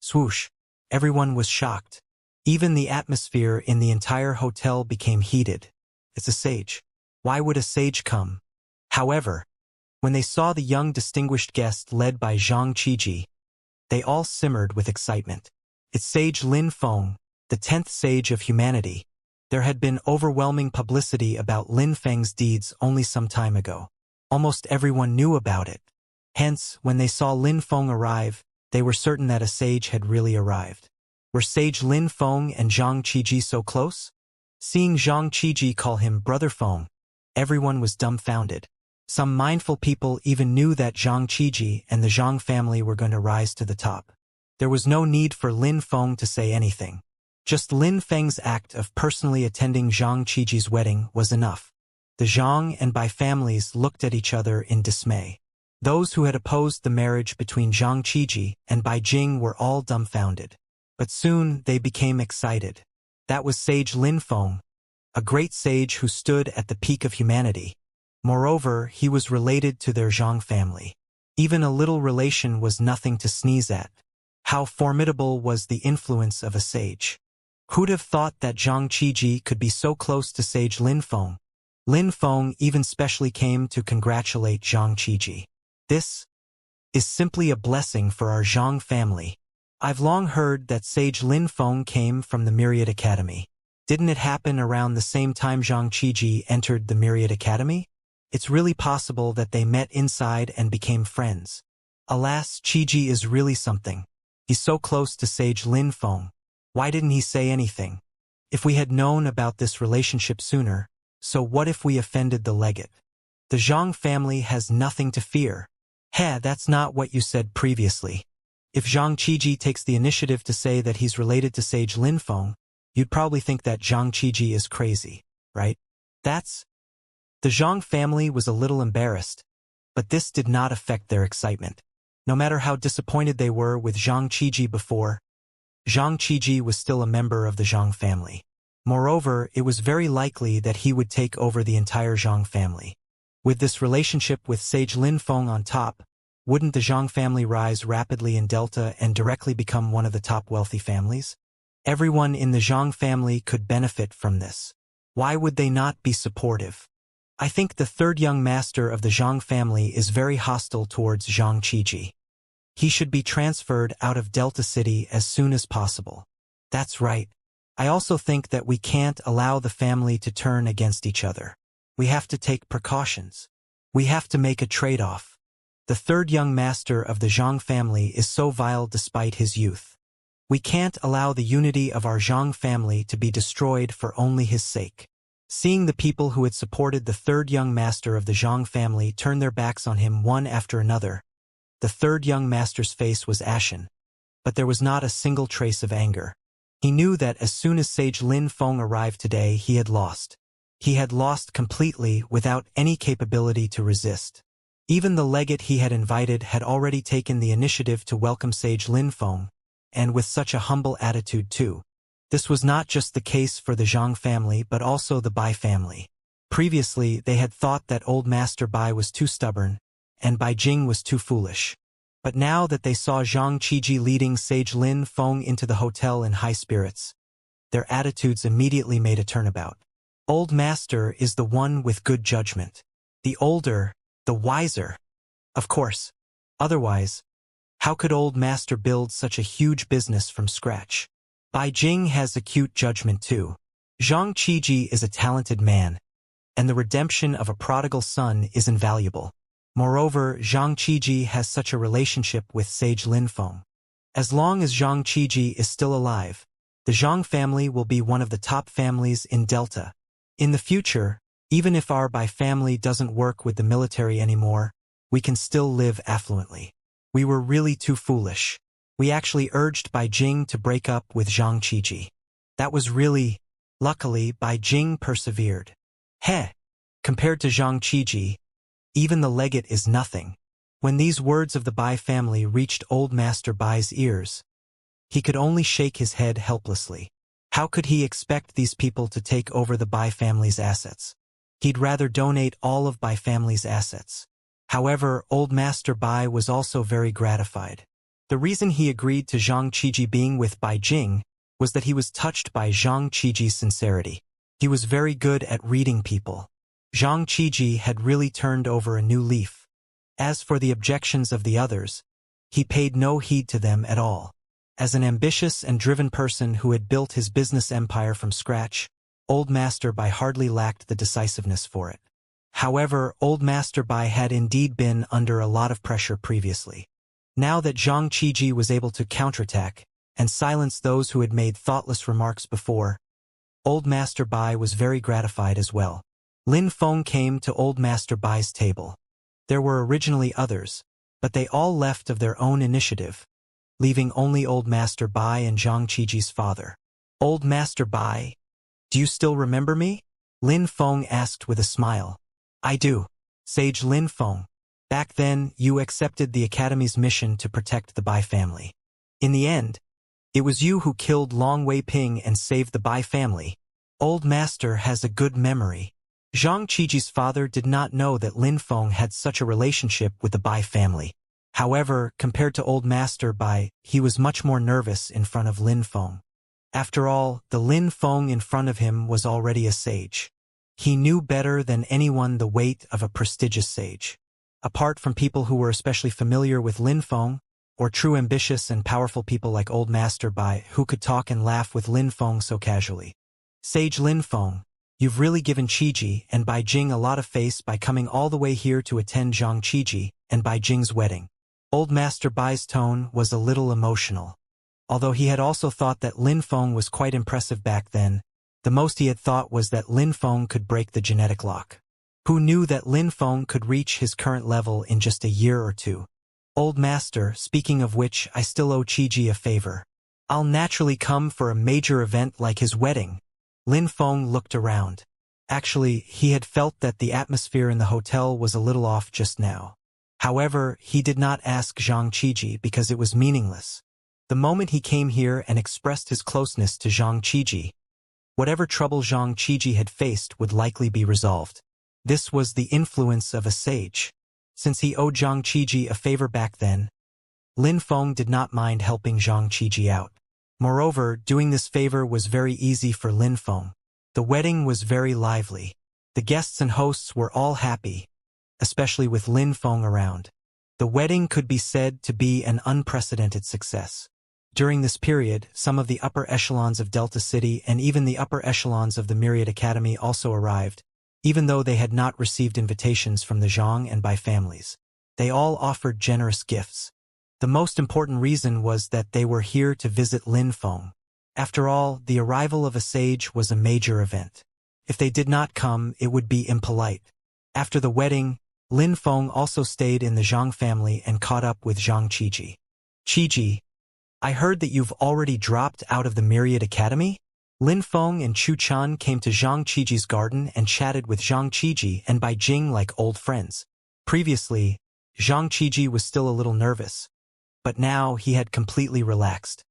Swoosh. Everyone was shocked. Even the atmosphere in the entire hotel became heated. It's a sage. Why would a sage come? However, when they saw the young distinguished guest led by Zhang Qiji, they all simmered with excitement. It's Sage Lin Feng, the 10th sage of humanity. There had been overwhelming publicity about Lin Feng's deeds only some time ago. Almost everyone knew about it. Hence, when they saw Lin Feng arrive, they were certain that a sage had really arrived. Were Sage Lin Feng and Zhang Qiji so close? Seeing Zhang Qiji call him Brother Feng, everyone was dumbfounded. Some mindful people even knew that Zhang Qiji and the Zhang family were going to rise to the top. There was no need for Lin Feng to say anything. Just Lin Feng's act of personally attending Zhang Qiji's wedding was enough. The Zhang and Bai families looked at each other in dismay. Those who had opposed the marriage between Zhang Qiji and Bai Jing were all dumbfounded. But soon they became excited. That was Sage Lin Feng, a great sage who stood at the peak of humanity. Moreover, he was related to their Zhang family. Even a little relation was nothing to sneeze at. How formidable was the influence of a sage? Who'd have thought that Zhang Qiji could be so close to Sage Lin Feng? Lin Feng even specially came to congratulate Zhang Qiji. This is simply a blessing for our Zhang family. I've long heard that Sage Lin Feng came from the Myriad Academy. Didn't it happen around the same time Zhang Qiji entered the Myriad Academy? It's really possible that they met inside and became friends. Alas, Qiji is really something. He's so close to Sage Lin Feng. Why didn't he say anything? If we had known about this relationship sooner, so what if we offended the legate? The Zhang family has nothing to fear. That's not what you said previously. If Zhang Qiji takes the initiative to say that he's related to Sage Lin Feng, you'd probably think that Zhang Qiji is crazy, right? The Zhang family was a little embarrassed, but this did not affect their excitement. No matter how disappointed they were with Zhang Qiji before, Zhang Qiji was still a member of the Zhang family. Moreover, it was very likely that he would take over the entire Zhang family. With this relationship with Sage Lin Feng on top, wouldn't the Zhang family rise rapidly in Delta and directly become one of the top wealthy families? Everyone in the Zhang family could benefit from this. Why would they not be supportive? I think the third young master of the Zhang family is very hostile towards Zhang Qiji. He should be transferred out of Delta City as soon as possible. That's right. I also think that we can't allow the family to turn against each other. We have to take precautions. We have to make a trade-off. The third young master of the Zhang family is so vile despite his youth. We can't allow the unity of our Zhang family to be destroyed for only his sake. Seeing the people who had supported the third young master of the Zhang family turn their backs on him one after another, the third young master's face was ashen. But there was not a single trace of anger. He knew that as soon as Sage Lin Feng arrived today, he had lost. He had lost completely without any capability to resist. Even the legate he had invited had already taken the initiative to welcome Sage Lin Feng, and with such a humble attitude too. This was not just the case for the Zhang family but also the Bai family. Previously, they had thought that old Master Bai was too stubborn, and Bai Jing was too foolish. But now that they saw Zhang Qiji leading Sage Lin Feng into the hotel in high spirits, their attitudes immediately made a turnabout. Old Master is the one with good judgment. The older, the wiser. Of course. Otherwise, how could Old Master build such a huge business from scratch? Bai Jing has acute judgment too. Zhang Qiji is a talented man, and the redemption of a prodigal son is invaluable. Moreover, Zhang Qiji has such a relationship with Sage Lin Feng. As long as Zhang Qiji is still alive, the Zhang family will be one of the top families in Delta. In the future, even if our Bai family doesn't work with the military anymore, we can still live affluently. We were really too foolish. We actually urged Bai Jing to break up with Zhang Qiji. That was really... Luckily, Bai Jing persevered. Compared to Zhang Qiji, even the legate is nothing. When these words of the Bai family reached Old Master Bai's ears, he could only shake his head helplessly. How could he expect these people to take over the Bai family's assets? He'd rather donate all of Bai family's assets. However, Old Master Bai was also very gratified. The reason he agreed to Zhang Qiji being with Bai Jing was that he was touched by Zhang Qiji's sincerity. He was very good at reading people. Zhang Qiji had really turned over a new leaf. As for the objections of the others, he paid no heed to them at all. As an ambitious and driven person who had built his business empire from scratch, Old Master Bai hardly lacked the decisiveness for it. However, Old Master Bai had indeed been under a lot of pressure previously. Now that Zhang Qiji was able to counterattack and silence those who had made thoughtless remarks before, Old Master Bai was very gratified as well. Lin Feng came to Old Master Bai's table. There were originally others, but they all left of their own initiative, leaving only Old Master Bai and Zhang Qiji's father. Old Master Bai, do you still remember me? Lin Feng asked with a smile. I do. Sage Lin Feng. Back then, you accepted the Academy's mission to protect the Bai family. In the end, it was you who killed Long Wei Ping and saved the Bai family. Old Master has a good memory. Zhang Qiji's father did not know that Lin Feng had such a relationship with the Bai family. However, compared to Old Master Bai, he was much more nervous in front of Lin Feng. After all, the Lin Feng in front of him was already a sage. He knew better than anyone the weight of a prestigious sage. Apart from people who were especially familiar with Lin Feng, or true ambitious and powerful people like Old Master Bai who could talk and laugh with Lin Feng so casually. Sage Lin Feng, you've really given Qiji and Bai Jing a lot of face by coming all the way here to attend Zhang Qiji and Bai Jing's wedding. Old Master Bai's tone was a little emotional. Although he had also thought that Lin Feng was quite impressive back then, the most he had thought was that Lin Feng could break the genetic lock. Who knew that Lin Feng could reach his current level in just a year or two? Old Master, speaking of which, I still owe Qiji a favor. I'll naturally come for a major event like his wedding. Lin Feng looked around. Actually, he had felt that the atmosphere in the hotel was a little off just now. However, he did not ask Zhang Qiji because it was meaningless. The moment he came here and expressed his closeness to Zhang Qiji, whatever trouble Zhang Qiji had faced would likely be resolved. This was the influence of a sage. Since he owed Zhang Qiji a favor back then, Lin Feng did not mind helping Zhang Qiji out. Moreover, doing this favor was very easy for Lin Feng. The wedding was very lively. The guests and hosts were all happy, especially with Lin Feng around. The wedding could be said to be an unprecedented success. During this period, some of the upper echelons of Delta City and even the upper echelons of the Myriad Academy also arrived, even though they had not received invitations from the Zhang and Bai families. They all offered generous gifts. The most important reason was that they were here to visit Lin Feng. After all, the arrival of a sage was a major event. If they did not come, it would be impolite. After the wedding, Lin Feng also stayed in the Zhang family and caught up with Zhang Qiji. Qiji, I heard that you've already dropped out of the Myriad Academy? Lin Feng and Chu Chan came to Zhang Qiji's garden and chatted with Zhang Qiji and Bai Jing like old friends. Previously, Zhang Qiji was still a little nervous, but now he had completely relaxed.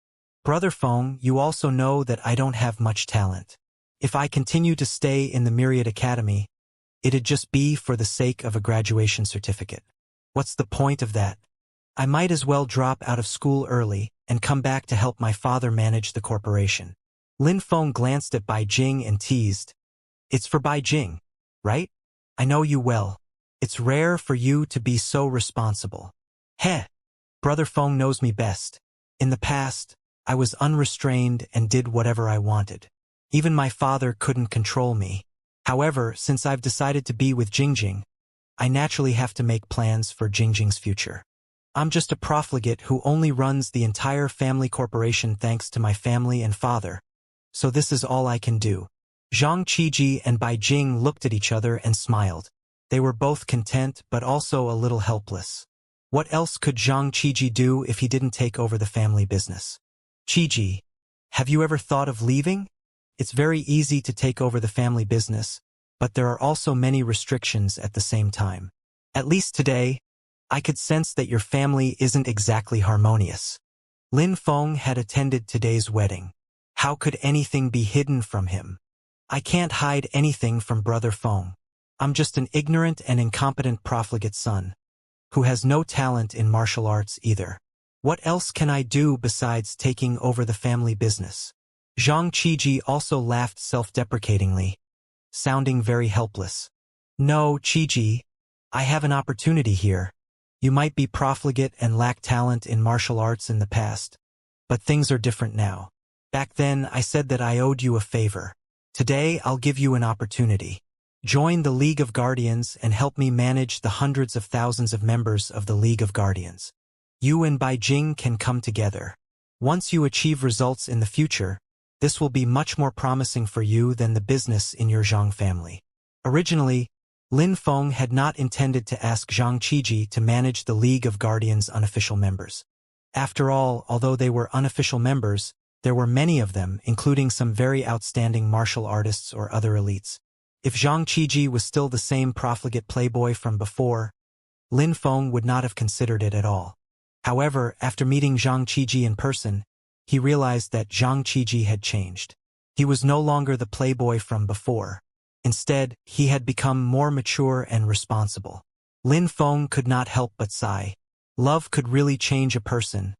Brother Feng, you also know that I don't have much talent. If I continue to stay in the Myriad Academy, it'd just be for the sake of a graduation certificate. What's the point of that? I might as well drop out of school early and come back to help my father manage the corporation. Lin Feng glanced at Bai Jing and teased. It's for Bai Jing, right? I know you well. It's rare for you to be so responsible. Heh. Brother Feng knows me best. In the past, I was unrestrained and did whatever I wanted. Even my father couldn't control me. However, since I've decided to be with Jingjing, I naturally have to make plans for Jingjing's future. I'm just a profligate who only runs the entire family corporation thanks to my family and father. So this is all I can do. Zhang Qiji and Bai Jing looked at each other and smiled. They were both content but also a little helpless. What else could Zhang Qiji do if he didn't take over the family business? Qiji, have you ever thought of leaving? It's very easy to take over the family business, but there are also many restrictions at the same time. At least today, I could sense that your family isn't exactly harmonious. Lin Feng had attended today's wedding. How could anything be hidden from him? I can't hide anything from Brother Feng. I'm just an ignorant and incompetent profligate son, who has no talent in martial arts either. What else can I do besides taking over the family business? Zhang Qiji also laughed self-deprecatingly, sounding very helpless. No, Qiji, I have an opportunity here. You might be profligate and lack talent in martial arts in the past, but things are different now. Back then, I said that I owed you a favor. Today, I'll give you an opportunity. Join the League of Guardians and help me manage the hundreds of thousands of members of the League of Guardians. You and Bai Jing can come together. Once you achieve results in the future, this will be much more promising for you than the business in your Zhang family. Originally, Lin Feng had not intended to ask Zhang Qiji to manage the League of Guardians' unofficial members. After all, although they were unofficial members, there were many of them, including some very outstanding martial artists or other elites. If Zhang Qiji was still the same profligate playboy from before, Lin Feng would not have considered it at all. However, after meeting Zhang Qiji in person, he realized that Zhang Qiji had changed. He was no longer the playboy from before. Instead, he had become more mature and responsible. Lin Feng could not help but sigh. Love could really change a person,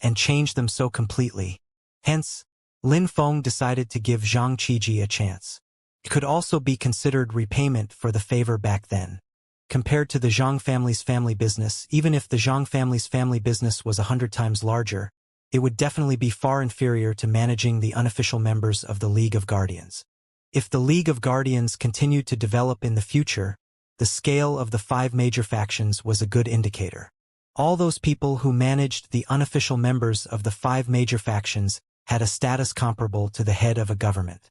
and change them so completely. Hence, Lin Feng decided to give Zhang Qiji a chance. It could also be considered repayment for the favor back then. Compared to the Zhang family's family business, even if the Zhang family's family business was 100 times larger, it would definitely be far inferior to managing the unofficial members of the League of Guardians. If the League of Guardians continued to develop in the future, the scale of the 5 major factions was a good indicator. All those people who managed the unofficial members of the 5 major factions had a status comparable to the head of a government.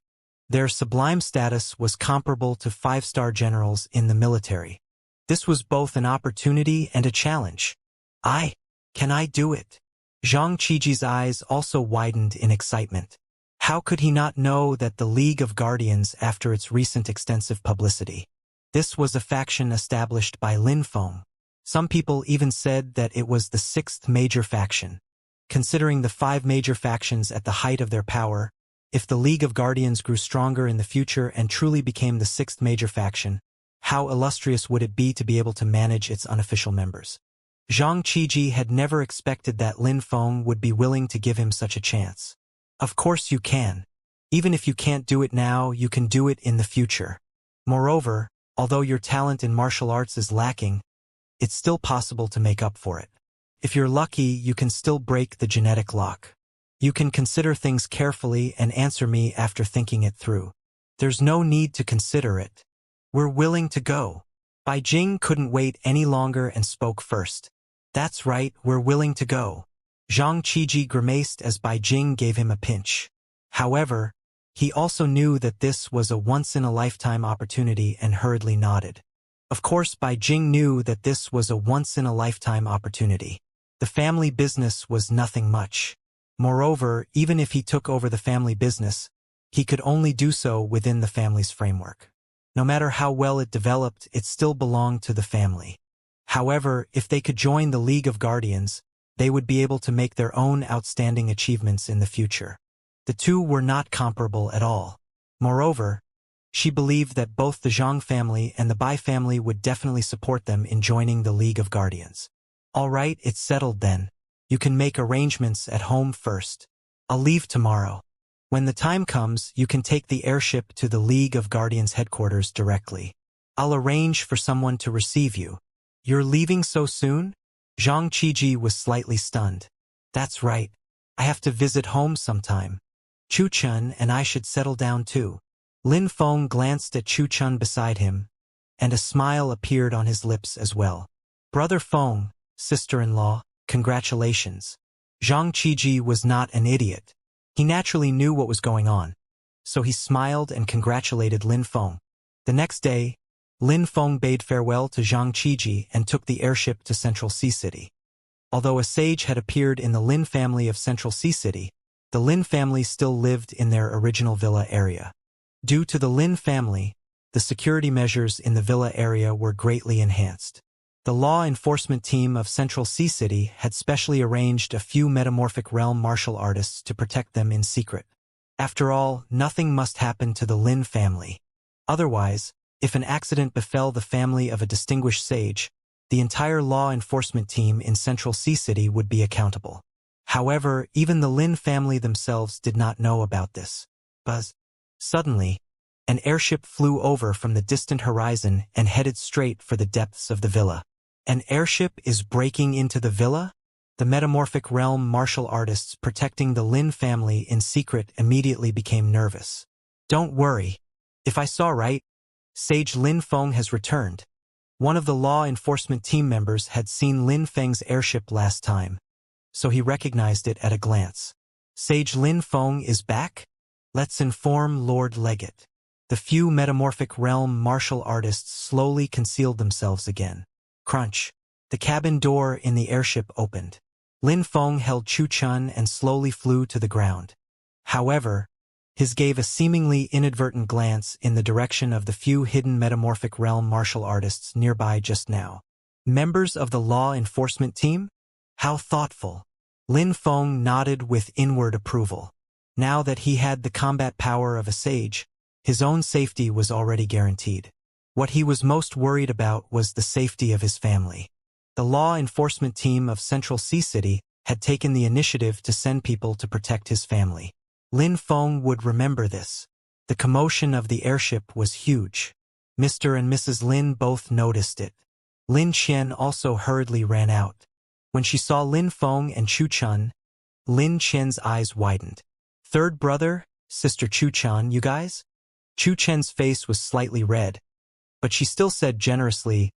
Their sublime status was comparable to 5-star generals in the military. This was both an opportunity and a challenge. Can I do it? Zhang Qiji's eyes also widened in excitement. How could he not know that the League of Guardians, after its recent extensive publicity, this was a faction established by Lin Feng. Some people even said that it was the 6th major faction. Considering the 5 major factions at the height of their power, if the League of Guardians grew stronger in the future and truly became the 6th major faction, how illustrious would it be to be able to manage its unofficial members? Zhang Qiji had never expected that Lin Feng would be willing to give him such a chance. Of course you can. Even if you can't do it now, you can do it in the future. Moreover, although your talent in martial arts is lacking, it's still possible to make up for it. If you're lucky, you can still break the genetic lock. You can consider things carefully and answer me after thinking it through. There's no need to consider it. We're willing to go. Bai Jing couldn't wait any longer and spoke first. That's right, we're willing to go. Zhang Qiji grimaced as Bai Jing gave him a pinch. However, he also knew that this was a once-in-a-lifetime opportunity and hurriedly nodded. Of course, Bai Jing knew that this was a once-in-a-lifetime opportunity. The family business was nothing much. Moreover, even if he took over the family business, he could only do so within the family's framework. No matter how well it developed, it still belonged to the family. However, if they could join the League of Guardians, they would be able to make their own outstanding achievements in the future. The two were not comparable at all. Moreover, she believed that both the Zhang family and the Bai family would definitely support them in joining the League of Guardians. All right, it's settled then. You can make arrangements at home first. I'll leave tomorrow. When the time comes, you can take the airship to the League of Guardians headquarters directly. I'll arrange for someone to receive you. You're leaving so soon? Zhang Qiji was slightly stunned. That's right. I have to visit home sometime. Chu Chun and I should settle down too. Lin Feng glanced at Chu Chun beside him, and a smile appeared on his lips as well. Brother Feng, sister-in-law, congratulations. Zhang Qiji was not an idiot. He naturally knew what was going on, so he smiled and congratulated Lin Feng. The next day, Lin Feng bade farewell to Zhang Qiji and took the airship to Central Sea City. Although a sage had appeared in the Lin family of Central Sea City, the Lin family still lived in their original villa area. Due to the Lin family, the security measures in the villa area were greatly enhanced. The law enforcement team of Central Sea City had specially arranged a few metamorphic realm martial artists to protect them in secret. After all, nothing must happen to the Lin family. Otherwise, if an accident befell the family of a distinguished sage, the entire law enforcement team in Central Sea City would be accountable. However, even the Lin family themselves did not know about this. Buzz. Suddenly, an airship flew over from the distant horizon and headed straight for the depths of the villa. An airship is breaking into the villa? The metamorphic realm martial artists protecting the Lin family in secret immediately became nervous. Don't worry. If I saw right, Sage Lin Feng has returned. One of the law enforcement team members had seen Lin Feng's airship last time, so he recognized it at a glance. Sage Lin Feng is back? Let's inform Lord Leggett. The few metamorphic realm martial artists slowly concealed themselves again. Crunch. The cabin door in the airship opened. Lin Feng held Chu Chun and slowly flew to the ground. However, his gave a seemingly inadvertent glance in the direction of the few hidden metamorphic realm martial artists nearby just now. Members of the law enforcement team? How thoughtful. Lin Feng nodded with inward approval. Now that he had the combat power of a sage, his own safety was already guaranteed. What he was most worried about was the safety of his family. The law enforcement team of Central Sea City had taken the initiative to send people to protect his family. Lin Feng would remember this. The commotion of the airship was huge. Mr. and Mrs. Lin both noticed it. Lin Qian also hurriedly ran out. When she saw Lin Feng and Chu Chun, Lin Qian's eyes widened. Third brother, sister Chu Chun, you guys? Chu Chen's face was slightly red, but she still said generously,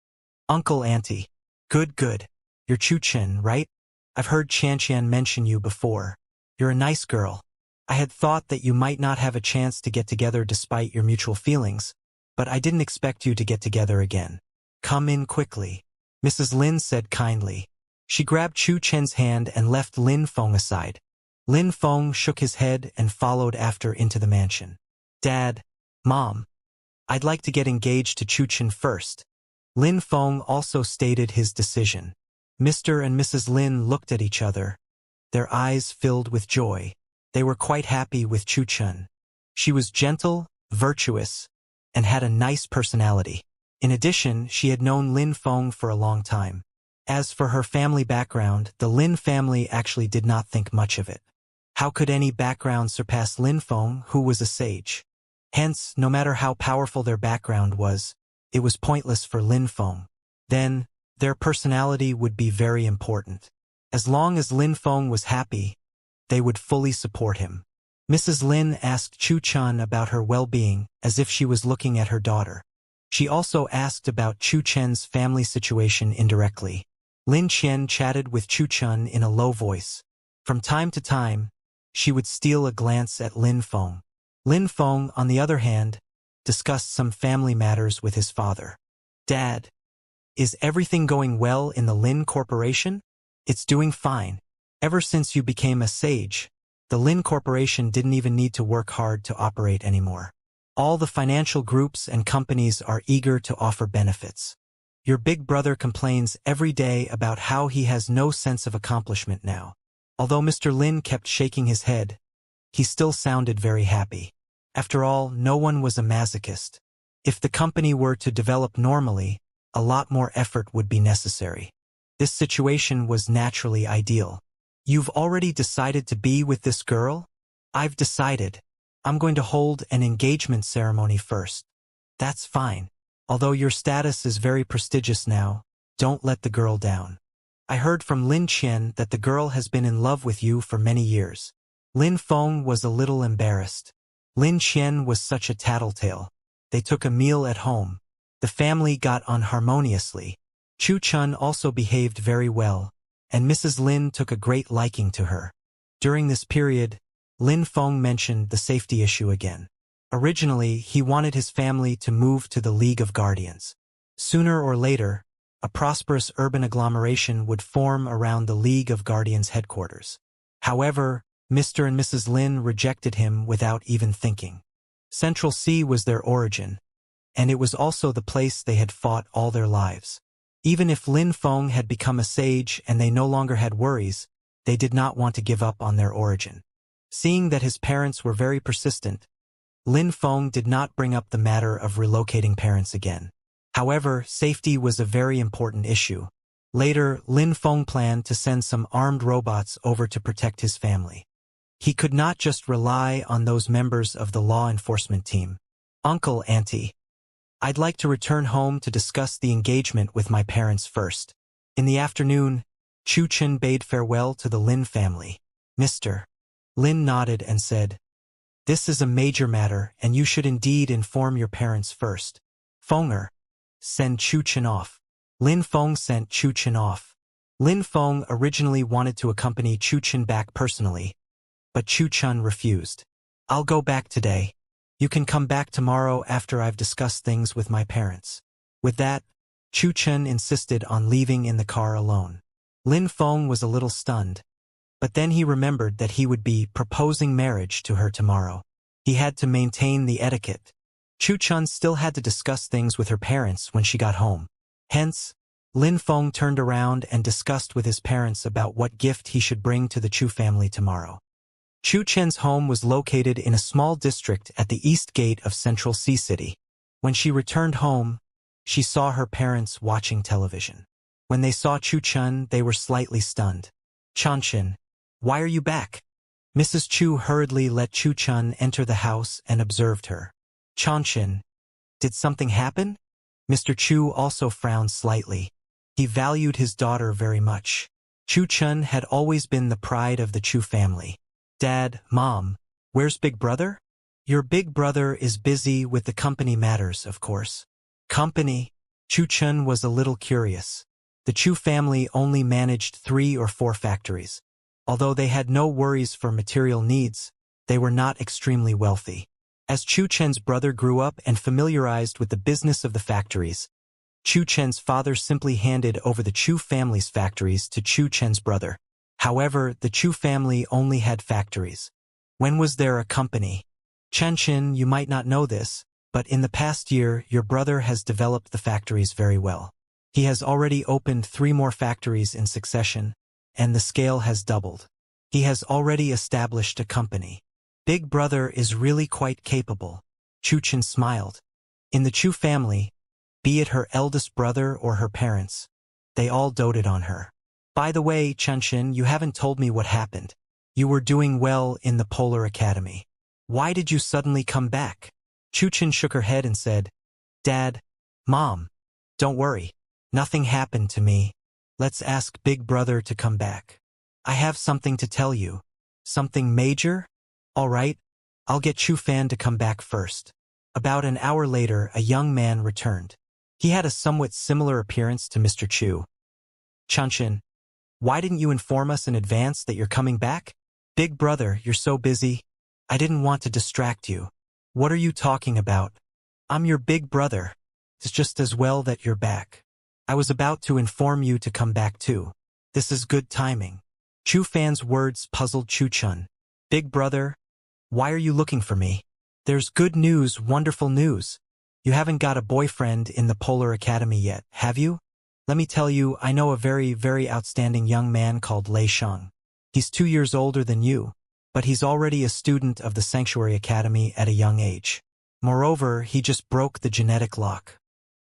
Uncle Auntie. Good. You're Chu Chen, right? I've heard Xianxia mention you before. You're a nice girl. I had thought that you might not have a chance to get together despite your mutual feelings, but I didn't expect you to get together again. Come in quickly, Mrs. Lin said kindly. She grabbed Chu Chen's hand and left Lin Feng aside. Lin Feng shook his head and followed after into the mansion. Dad, Mom, I'd like to get engaged to Chu Chen first. Lin Feng also stated his decision. Mr. and Mrs. Lin looked at each other, their eyes filled with joy. They were quite happy with Chu Chen. She was gentle, virtuous, and had a nice personality. In addition, she had known Lin Feng for a long time. As for her family background, the Lin family actually did not think much of it. How could any background surpass Lin Feng, who was a sage? Hence, no matter how powerful their background was, it was pointless for Lin Feng. Then, their personality would be very important. As long as Lin Feng was happy, they would fully support him. Mrs. Lin asked Chu Chun about her well-being, as if she was looking at her daughter. She also asked about Chu Chen's family situation indirectly. Lin Qian chatted with Chu Chun in a low voice. From time to time, she would steal a glance at Lin Feng. Lin Feng, on the other hand, discussed some family matters with his father. Dad, is everything going well in the Lin Corporation? It's doing fine. Ever since you became a sage, the Lin Corporation didn't even need to work hard to operate anymore. All the financial groups and companies are eager to offer benefits. Your big brother complains every day about how he has no sense of accomplishment now. Although Mr. Lin kept shaking his head, he still sounded very happy. After all, no one was a masochist. If the company were to develop normally, a lot more effort would be necessary. This situation was naturally ideal. You've already decided to be with this girl? I've decided. I'm going to hold an engagement ceremony first. That's fine. Although your status is very prestigious now, don't let the girl down. I heard from Lin Qian that the girl has been in love with you for many years. Lin Feng was a little embarrassed. Lin Qian was such a tattletale. They took a meal at home. The family got on harmoniously. Chu Chun also behaved very well, and Mrs. Lin took a great liking to her. During this period, Lin Feng mentioned the safety issue again. Originally, he wanted his family to move to the League of Guardians. Sooner or later, a prosperous urban agglomeration would form around the League of Guardians headquarters. However, Mr. and Mrs. Lin rejected him without even thinking. Central Sea was their origin, and it was also the place they had fought all their lives. Even if Lin Feng had become a sage and they no longer had worries, they did not want to give up on their origin. Seeing that his parents were very persistent, Lin Feng did not bring up the matter of relocating parents again. However, safety was a very important issue. Later, Lin Feng planned to send some armed robots over to protect his family. He could not just rely on those members of the law enforcement team. Uncle, Auntie, I'd like to return home to discuss the engagement with my parents first. In the afternoon, Chu Chen bade farewell to the Lin family. Mr. Lin nodded and said, "This is a major matter, and you should indeed inform your parents first. Fenger, send Chu Chen off." Lin Feng sent Chu Chen off. Lin Feng originally wanted to accompany Chu Chen back personally, but Chu Chen refused. "I'll go back today. You can come back tomorrow after I've discussed things with my parents." With that, Chu Chen insisted on leaving in the car alone. Lin Feng was a little stunned, but then he remembered that he would be proposing marriage to her tomorrow. He had to maintain the etiquette. Chu Chen still had to discuss things with her parents when she got home. Hence, Lin Feng turned around and discussed with his parents about what gift he should bring to the Chu family tomorrow. Chu Chen's home was located in a small district at the east gate of Central Sea City. When she returned home, she saw her parents watching television. When they saw Chu Chen, they were slightly stunned. "Chanshin, why are you back?" Mrs. Chu hurriedly let Chu Chen enter the house and observed her. "Chanshin, did something happen?" Mr. Chu also frowned slightly. He valued his daughter very much. Chu Chen had always been the pride of the Chu family. "Dad, Mom, where's Big Brother?" "Your big brother is busy with the company matters, of course." "Company?" Chu Chen was a little curious. The Chu family only managed 3 or 4 factories. Although they had no worries for material needs, they were not extremely wealthy. As Chu Chen's brother grew up and familiarized with the business of the factories, Chu Chen's father simply handed over the Chu family's factories to Chu Chen's brother. However, the Chu family only had factories. When was there a company? "Chen, you might not know this, but in the past year, your brother has developed the factories very well. He has already opened 3 more factories in succession, and the scale has doubled. He has already established a company. Big Brother is really quite capable." Chu Chen smiled. In the Chu family, be it her eldest brother or her parents, they all doted on her. "By the way, Chen, you haven't told me what happened. You were doing well in the Polar Academy. Why did you suddenly come back?" Chu Chen shook her head and said, "Dad, Mom, don't worry. Nothing happened to me. Let's ask Big Brother to come back. I have something to tell you." "Something major?" "All right, I'll get Chu Fan to come back first." About an hour later, a young man returned. He had a somewhat similar appearance to Mr. Chu. "Chanshin, why didn't you inform us in advance that you're coming back?" "Big Brother, you're so busy. I didn't want to distract you." "What are you talking about? I'm your big brother. It's just as well that you're back. I was about to inform you to come back too. This is good timing." Chu Fan's words puzzled Chu Chen. "Big Brother, why are you looking for me?" "There's good news, wonderful news. You haven't got a boyfriend in the Polar Academy yet, have you? Let me tell you, I know a very, very outstanding young man called Lei Sheng. He's 2 years older than you, but he's already a student of the Sanctuary Academy at a young age. Moreover, he just broke the genetic lock.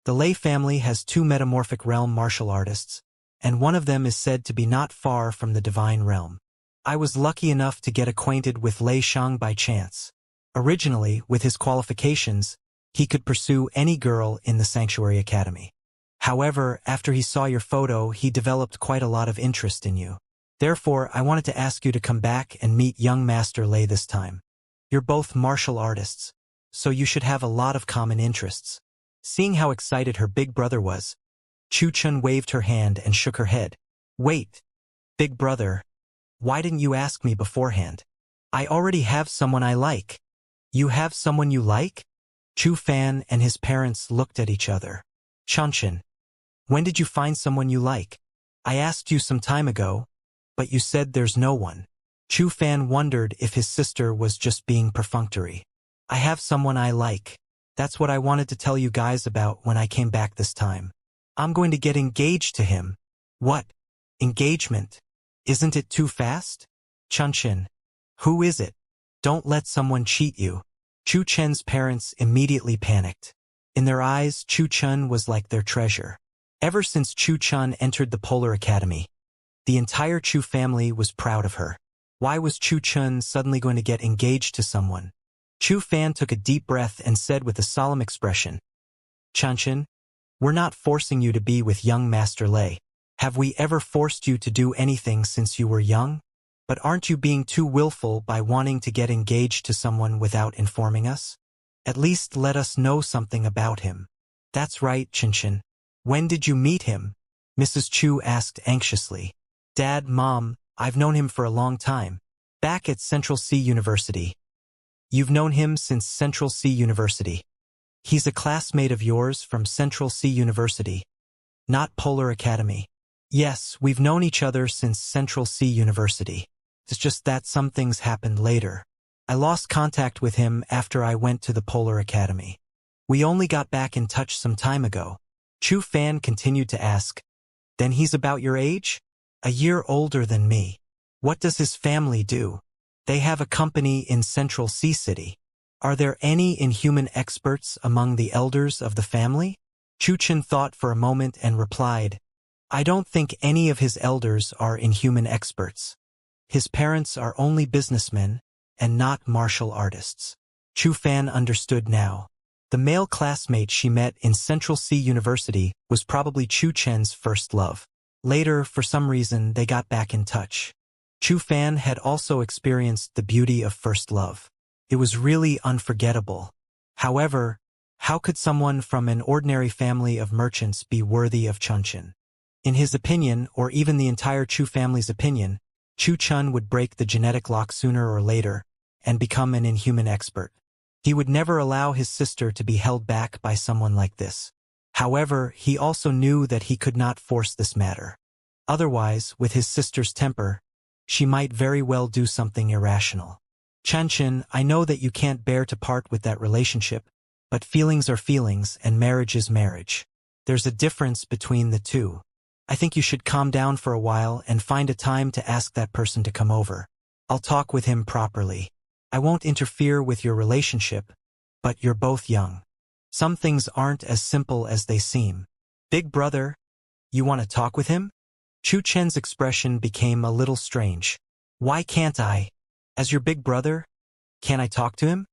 The Lei family has 2 metamorphic realm martial artists, and one of them is said to be not far from the divine realm. I was lucky enough to get acquainted with Lei Sheng by chance. Originally, with his qualifications, he could pursue any girl in the Sanctuary Academy. However, after he saw your photo, he developed quite a lot of interest in you. Therefore, I wanted to ask you to come back and meet young Master Lei this time. You're both martial artists, so you should have a lot of common interests." Seeing how excited her big brother was, Chu Chen waved her hand and shook her head. "Wait, Big Brother, why didn't you ask me beforehand? I already have someone I like." "You have someone you like?" Chu Fan and his parents looked at each other. "Chanshin, when did you find someone you like? I asked you some time ago, but you said there's no one." Chu Fan wondered if his sister was just being perfunctory. "I have someone I like. That's what I wanted to tell you guys about when I came back this time. I'm going to get engaged to him." "What? Engagement? Isn't it too fast?" "Chanshin, who is it? Don't let someone cheat you." Chu Chen's parents immediately panicked. In their eyes, Chu Chun was like their treasure. Ever since Chu Chun entered the Polar Academy, the entire Chu family was proud of her. Why was Chu Chun suddenly going to get engaged to someone? Chu Fan took a deep breath and said with a solemn expression, Chun, we're not forcing you to be with young Master Lei. Have we ever forced you to do anything since you were young? But aren't you being too willful by wanting to get engaged to someone without informing us? At least let us know something about him. That's right, Chun. When did you meet him? Mrs. Chu asked anxiously. Dad, Mom, I've known him for a long time. Back at Central C University. You've known him since Central C University. He's a classmate of yours from Central C University, not Polar Academy. Yes, we've known each other since Central C University. It's just that some things happened later. I lost contact with him after I went to the Polar Academy. We only got back in touch some time ago. Chu Fan continued to ask, Then he's about your age? A year older than me. What does his family do? They have a company in Central C City. Are there any inhuman experts among the elders of the family? Chu Chen thought for a moment and replied, I don't think any of his elders are inhuman experts. His parents are only businessmen and not martial artists. Chu Fan understood now. The male classmate she met in Central C University was probably Chu Chen's first love. Later, for some reason, they got back in touch. Chu Fan had also experienced the beauty of first love. It was really unforgettable. However, how could someone from an ordinary family of merchants be worthy of Chun Chen? In his opinion, or even the entire Chu family's opinion, Chu Chun would break the genetic lock sooner or later and become an inhuman expert. He would never allow his sister to be held back by someone like this. However, he also knew that he could not force this matter. Otherwise, with his sister's temper, she might very well do something irrational. Chun, I know that you can't bear to part with that relationship, but feelings are feelings and marriage is marriage. There's a difference between the two. I think you should calm down for a while and find a time to ask that person to come over. I'll talk with him properly. I won't interfere with your relationship, but you're both young. Some things aren't as simple as they seem. Big brother, you want to talk with him? Chu Chen's expression became a little strange. Why can't I? As your big brother, can I talk to him?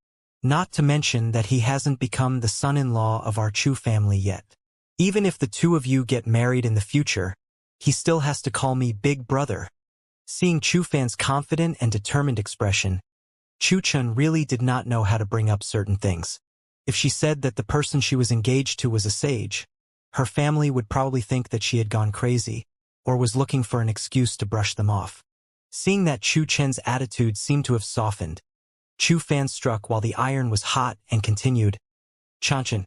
Not to mention that he hasn't become the son-in-law of our Chu family yet. Even if the two of you get married in the future, he still has to call me big brother. Seeing Chu Fan's confident and determined expression, Chu Chun really did not know how to bring up certain things. If she said that the person she was engaged to was a sage, her family would probably think that she had gone crazy, or was looking for an excuse to brush them off. Seeing that Chu Chen's attitude seemed to have softened, Chu Fan struck while the iron was hot and continued, Chun,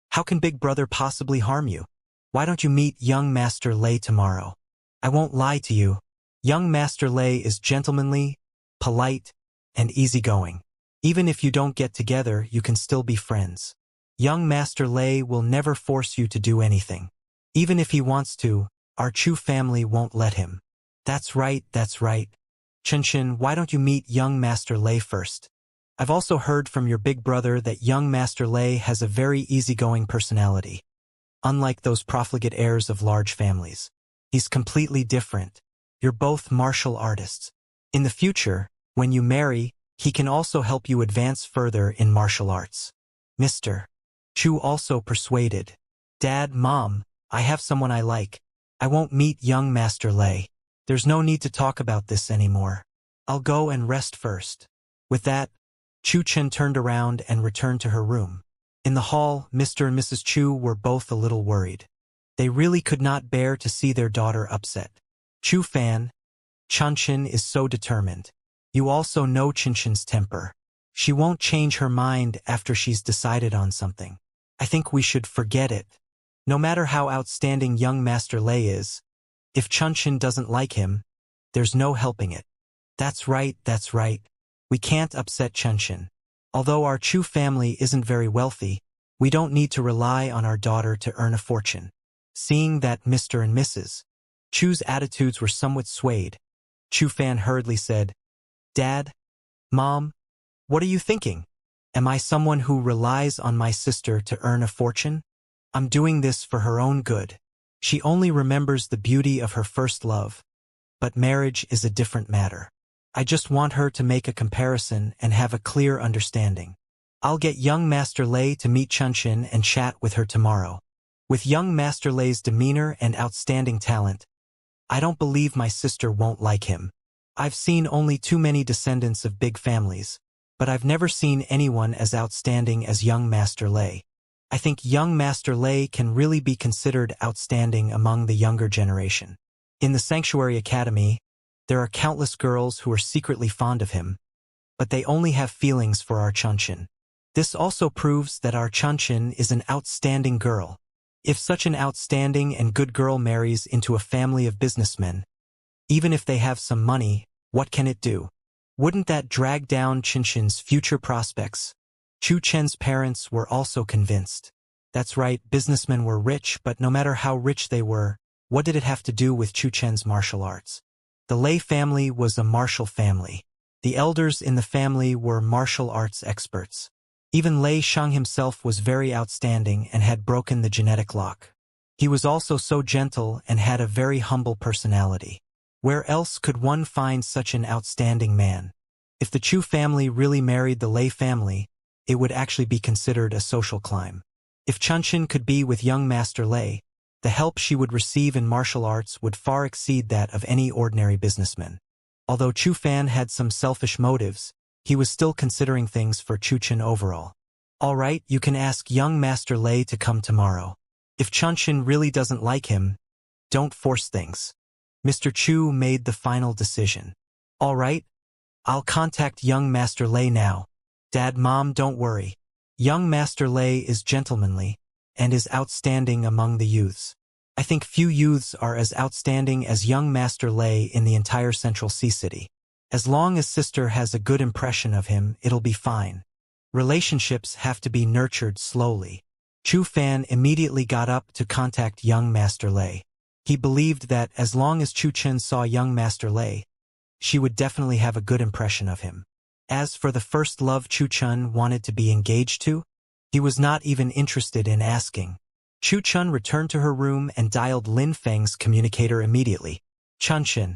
how can Big Brother possibly harm you? Why don't you meet young Master Lei tomorrow? I won't lie to you. Young Master Lei is gentlemanly, polite, and easygoing. Even if you don't get together, you can still be friends. Young Master Lei will never force you to do anything. Even if he wants to, our Chu family won't let him. That's right, that's right. Chun, why don't you meet young Master Lei first? I've also heard from your big brother that young Master Lei has a very easygoing personality. Unlike those profligate heirs of large families. He's completely different. You're both martial artists. In the future, when you marry, he can also help you advance further in martial arts. Mr. Chu also persuaded. Dad, Mom, I have someone I like. I won't meet young Master Lei. There's no need to talk about this anymore. I'll go and rest first. With that, Chu Chen turned around and returned to her room. In the hall, Mr. and Mrs. Chu were both a little worried. They really could not bear to see their daughter upset. Chu Fan, Chun is so determined. You also know Chin's temper. She won't change her mind after she's decided on something. I think we should forget it. No matter how outstanding young Master Lei is, if Chun doesn't like him, there's no helping it. That's right, that's right. We can't upset Chun. Although our Chu family isn't very wealthy, we don't need to rely on our daughter to earn a fortune. Seeing that Mr. and Mrs. Chu's attitudes were somewhat swayed, Chu Fan hurriedly said, Dad, Mom, what are you thinking? Am I someone who relies on my sister to earn a fortune? I'm doing this for her own good. She only remembers the beauty of her first love, but marriage is a different matter. I just want her to make a comparison and have a clear understanding. I'll get young Master Lei to meet Xianxia and chat with her tomorrow. With young Master Lei's demeanor and outstanding talent, I don't believe my sister won't like him. I've seen only too many descendants of big families, but I've never seen anyone as outstanding as young Master Lei. I think young Master Lei can really be considered outstanding among the younger generation. In the Sanctuary Academy, there are countless girls who are secretly fond of him, but they only have feelings for our Xianxia. This also proves that our Xianxia is an outstanding girl. If such an outstanding and good girl marries into a family of businessmen, even if they have some money, what can it do? Wouldn't that drag down Xianxia's future prospects? Chu Chen's parents were also convinced. That's right, businessmen were rich, but no matter how rich they were, what did it have to do with Chu Chen's martial arts? The Lei family was a martial family. The elders in the family were martial arts experts. Even Lei Shang himself was very outstanding and had broken the genetic lock. He was also so gentle and had a very humble personality. Where else could one find such an outstanding man? If the Chu family really married the Lei family, it would actually be considered a social climb. If Xianxia could be with young Master Lei, the help she would receive in martial arts would far exceed that of any ordinary businessman. Although Chu Fan had some selfish motives, he was still considering things for Chu Chen overall. All right, you can ask young Master Lei to come tomorrow. If Xianxia really doesn't like him, don't force things. Mr. Chu made the final decision. All right, I'll contact young Master Lei now. Dad, Mom, don't worry. Young Master Lei is gentlemanly and is outstanding among the youths. I think few youths are as outstanding as young Master Lei in the entire Central Sea City. As long as sister has a good impression of him, it'll be fine. Relationships have to be nurtured slowly. Chu Fan immediately got up to contact young Master Lei. He believed that as long as Chu Chen saw young Master Lei, she would definitely have a good impression of him. As for the first love Chu Chen wanted to be engaged to, he was not even interested in asking. Chu Chen returned to her room and dialed Lin Feng's communicator immediately. Xianxia,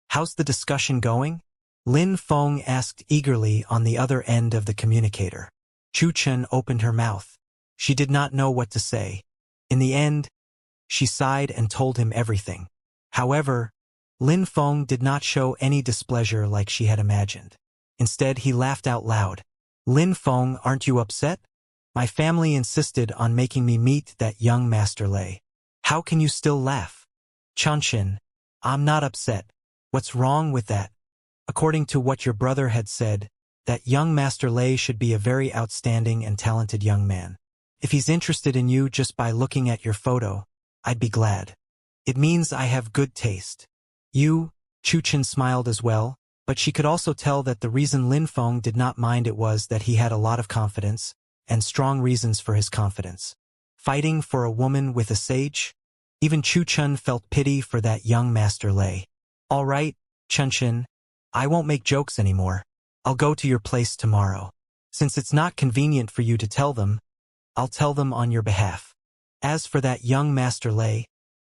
how's the discussion going? Lin Feng asked eagerly on the other end of the communicator. Chu Chen opened her mouth. She did not know what to say. In the end, she sighed and told him everything. However, Lin Feng did not show any displeasure like she had imagined. Instead, he laughed out loud. Lin Feng, aren't you upset? My family insisted on making me meet that young Master Lei. How can you still laugh? Xianxia, I'm not upset. What's wrong with that? According to what your brother had said, that young Master Lei should be a very outstanding and talented young man. If he's interested in you just by looking at your photo, I'd be glad. It means I have good taste. You, Chu Chen smiled as well, but she could also tell that the reason Lin Feng did not mind it was that he had a lot of confidence, and strong reasons for his confidence. Fighting for a woman with a sage? Even Chu Chen felt pity for that young Master Lei. All right, Xianxia, I won't make jokes anymore. I'll go to your place tomorrow. Since it's not convenient for you to tell them, I'll tell them on your behalf. As for that young Master Lei,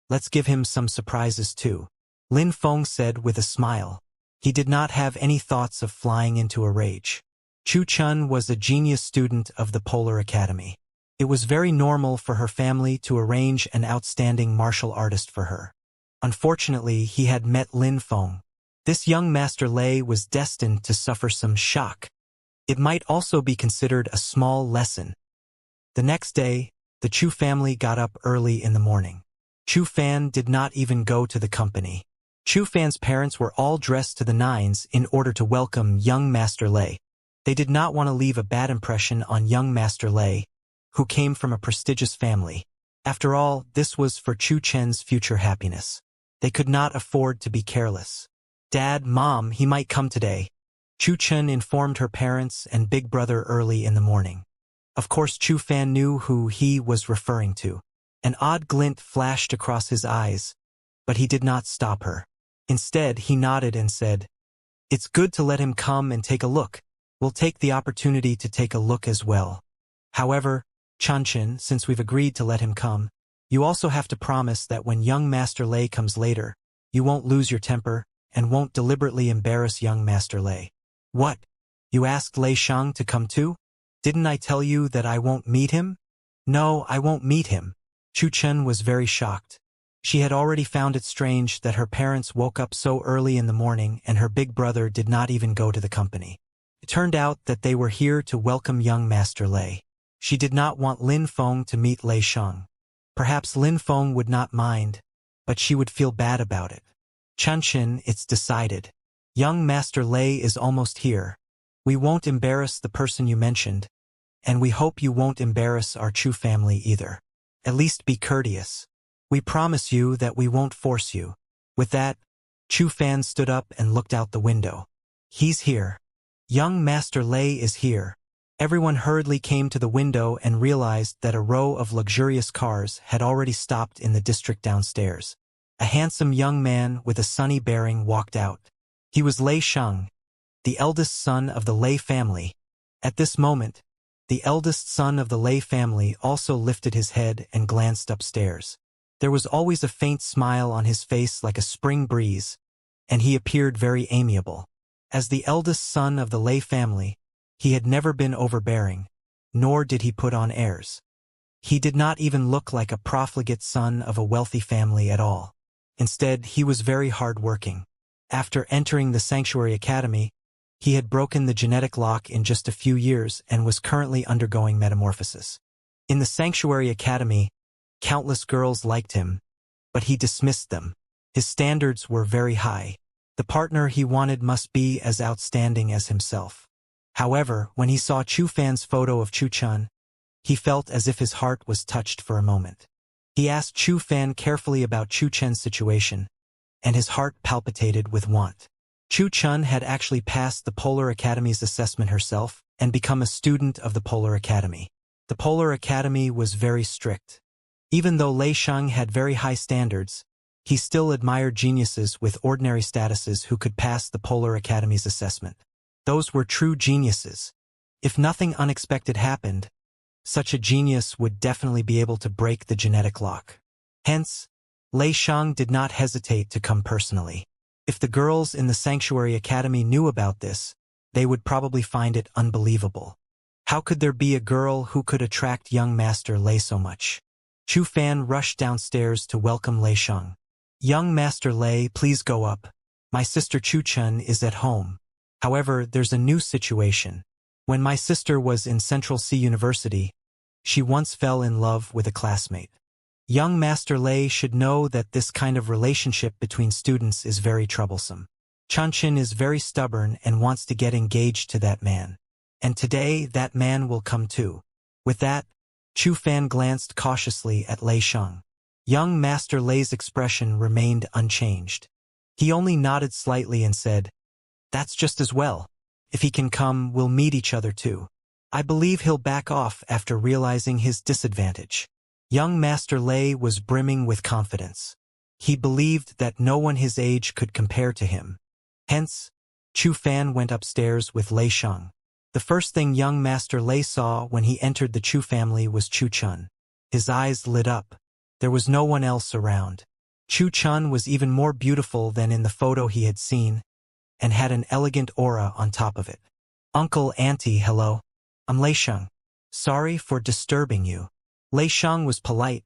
let's give him some surprises too. Lin Feng said with a smile. He did not have any thoughts of flying into a rage. Chu Chen was a genius student of the Polar Academy. It was very normal for her family to arrange an outstanding martial artist for her. Unfortunately, he had met Lin Feng. This young Master Lei was destined to suffer some shock. It might also be considered a small lesson. The next day, the Chu family got up early in the morning. Chu Fan did not even go to the company. Chu Fan's parents were all dressed to the nines in order to welcome young Master Lei. They did not want to leave a bad impression on young Master Lei, who came from a prestigious family. After all, this was for Chu Chen's future happiness. They could not afford to be careless. Dad, Mom, he might come today. Chu Chen informed her parents and big brother early in the morning. Of course, Chu Fan knew who he was referring to. An odd glint flashed across his eyes, but he did not stop her. Instead, he nodded and said, "It's good to let him come and take a look. We'll take the opportunity to take a look as well. However, Xianxia, since we've agreed to let him come, you also have to promise that when young Master Lei comes later, you won't lose your temper and won't deliberately embarrass young Master Lei. What? You asked Lei Shang to come too? Didn't I tell you that I won't meet him? No, I won't meet him. Chu Chen was very shocked. She had already found it strange that her parents woke up so early in the morning and her big brother did not even go to the company. It turned out that they were here to welcome young Master Lei. She did not want Lin Feng to meet Lei Shang. Perhaps Lin Feng would not mind, but she would feel bad about it. Xianxia, it's decided. Young Master Lei is almost here. We won't embarrass the person you mentioned, and we hope you won't embarrass our Chu family either. At least be courteous. We promise you that we won't force you. With that, Chu Fan stood up and looked out the window. He's here. Young Master Lei is here. Everyone hurriedly came to the window and realized that a row of luxurious cars had already stopped in the district downstairs. A handsome young man with a sunny bearing walked out. He was Lei Shang, the eldest son of the Lei family. At this moment, the eldest son of the Lei family also lifted his head and glanced upstairs. There was always a faint smile on his face like a spring breeze, and he appeared very amiable. As the eldest son of the Lei family, he had never been overbearing, nor did he put on airs. He did not even look like a profligate son of a wealthy family at all. Instead, he was very hard-working. After entering the Sanctuary Academy, he had broken the genetic lock in just a few years and was currently undergoing metamorphosis. In the Sanctuary Academy, countless girls liked him, but he dismissed them. His standards were very high. The partner he wanted must be as outstanding as himself. However, when he saw Chu Fan's photo of Chu Chen, he felt as if his heart was touched for a moment. He asked Chu Fan carefully about Chu Chen's situation, and his heart palpitated with want. Chu Chen had actually passed the Polar Academy's assessment herself and become a student of the Polar Academy. The Polar Academy was very strict. Even though Lei Shang had very high standards, he still admired geniuses with ordinary statuses who could pass the Polar Academy's assessment. Those were true geniuses. If nothing unexpected happened, such a genius would definitely be able to break the genetic lock. Hence, Lei Shang did not hesitate to come personally. If the girls in the Sanctuary Academy knew about this, they would probably find it unbelievable. How could there be a girl who could attract young Master Lei so much? Chu Fan rushed downstairs to welcome Lei Shang. Young Master Lei, please go up. My sister Chu Chen is at home. However, there's a new situation. When my sister was in Central C University, she once fell in love with a classmate. Young Master Lei should know that this kind of relationship between students is very troublesome. Xianxia is very stubborn and wants to get engaged to that man. And today, that man will come too. With that, Chu Fan glanced cautiously at Lei Shang. Young Master Lei's expression remained unchanged. He only nodded slightly and said, "That's just as well. If he can come, we'll meet each other too. I believe he'll back off after realizing his disadvantage." Young Master Lei was brimming with confidence. He believed that no one his age could compare to him. Hence, Chu Fan went upstairs with Lei Shang. The first thing young Master Lei saw when he entered the Chu family was Chu Chen. His eyes lit up. There was no one else around. Chu Chen was even more beautiful than in the photo he had seen, and had an elegant aura on top of it. "Uncle, Auntie, hello. I'm Lei Shang. Sorry for disturbing you." Lei Shang was polite,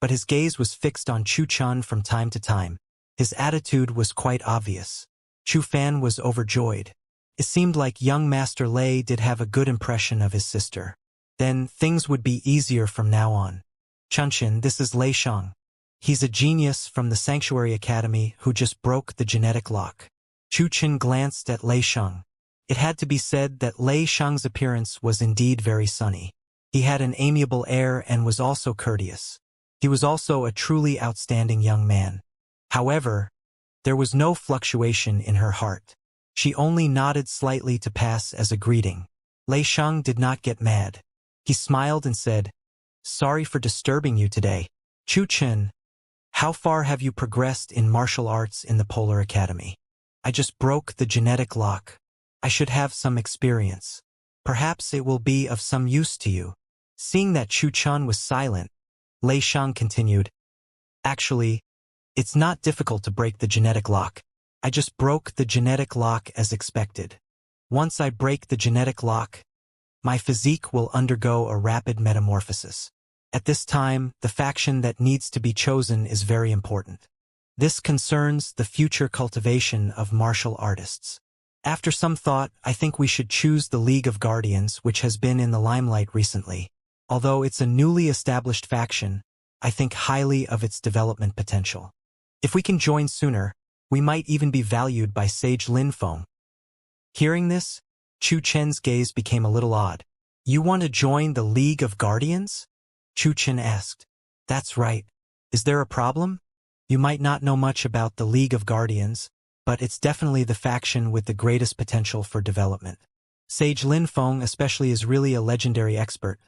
but his gaze was fixed on Chu Chen from time to time. His attitude was quite obvious. Chu Fan was overjoyed. It seemed like young Master Lei did have a good impression of his sister. Then things would be easier from now on. "Xianxia, this is Lei Shang. He's a genius from the Sanctuary Academy who just broke the genetic lock." Chu Chen glanced at Lei Shang. It had to be said that Lei Shang's appearance was indeed very sunny. He had an amiable air and was also courteous. He was also a truly outstanding young man. However, there was no fluctuation in her heart. She only nodded slightly to pass as a greeting. Lei Shang did not get mad. He smiled and said, "Sorry for disturbing you today. Chu Chen, how far have you progressed in martial arts in the Polar Academy?" "I just broke the genetic lock. I should have some experience. Perhaps it will be of some use to you. Seeing that Chu Chun was silent, Lei Shang continued, Actually, it's not difficult to break the genetic lock. I just broke the genetic lock as expected. Once I break the genetic lock, my physique will undergo a rapid metamorphosis. At this time, the faction that needs to be chosen is very important. This concerns the future cultivation of martial artists. After some thought, I think we should choose the League of Guardians, which has been in the limelight recently. Although it's a newly established faction, I think highly of its development potential. If we can join sooner, we might even be valued by Sage Lin Feng. Hearing this, Chu Chen's gaze became a little odd. You want to join the League of Guardians? Chu Chen asked. That's right. Is there a problem? You might not know much about the League of Guardians, but it's definitely the faction with the greatest potential for development. Sage Lin Feng especially is really a legendary expert.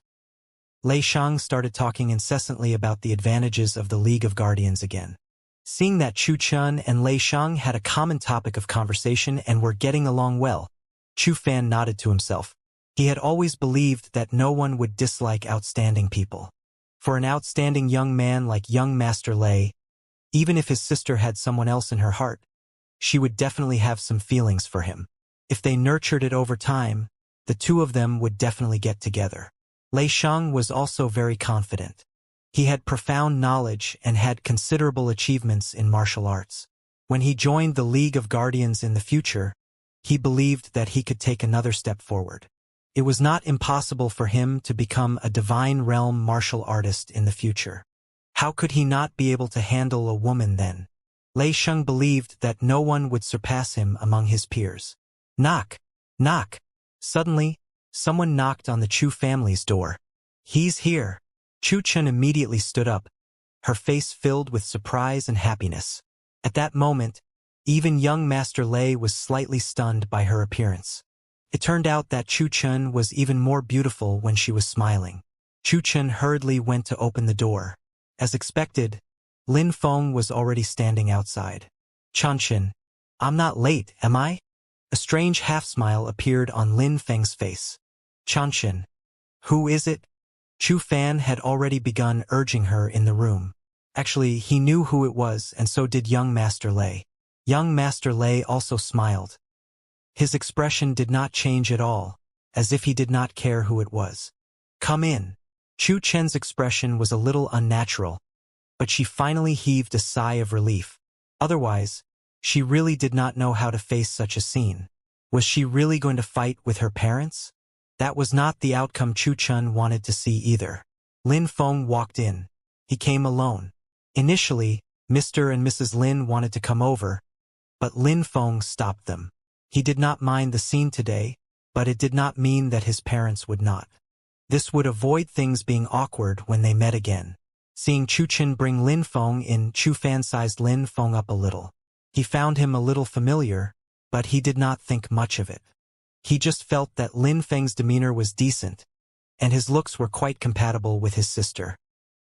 Lei Shang started talking incessantly about the advantages of the League of Guardians again. Seeing that Chu Chun and Lei Shang had a common topic of conversation and were getting along well, Chu Fan nodded to himself. He had always believed that no one would dislike outstanding people. For an outstanding young man like young Master Lei, even if his sister had someone else in her heart, she would definitely have some feelings for him. If they nurtured it over time, the two of them would definitely get together. Lei Shang was also very confident. He had profound knowledge and had considerable achievements in martial arts. When he joined the League of Guardians in the future, he believed that he could take another step forward. It was not impossible for him to become a divine realm martial artist in the future. How could he not be able to handle a woman then? Lei Shang believed that no one would surpass him among his peers. Knock! Knock! Suddenly, someone knocked on the Chu family's door. He's here! Chu Chun immediately stood up, her face filled with surprise and happiness. At that moment, even young Master Lei was slightly stunned by her appearance. It turned out that Chu Chun was even more beautiful when she was smiling. Chu Chun hurriedly went to open the door. As expected, Lin Feng was already standing outside. Chanshin, I'm not late, am I? A strange half-smile appeared on Lin Feng's face. Chanshin, who is it? Chu Fan had already begun urging her in the room. Actually, he knew who it was, and so did young Master Lei. Young Master Lei also smiled. His expression did not change at all, as if he did not care who it was. Come in. Chu Chen's expression was a little unnatural, but she finally heaved a sigh of relief. Otherwise, she really did not know how to face such a scene. Was she really going to fight with her parents? That was not the outcome Chu Chun wanted to see either. Lin Feng walked in. He came alone. Initially, Mr. and Mrs. Lin wanted to come over, but Lin Feng stopped them. He did not mind the scene today, but it did not mean that his parents would not. This would avoid things being awkward when they met again. Seeing Chu Chen bring Lin Feng in, Chu Fan sized Lin Feng up a little. He found him a little familiar, but he did not think much of it. He just felt that Lin Feng's demeanor was decent, and his looks were quite compatible with his sister.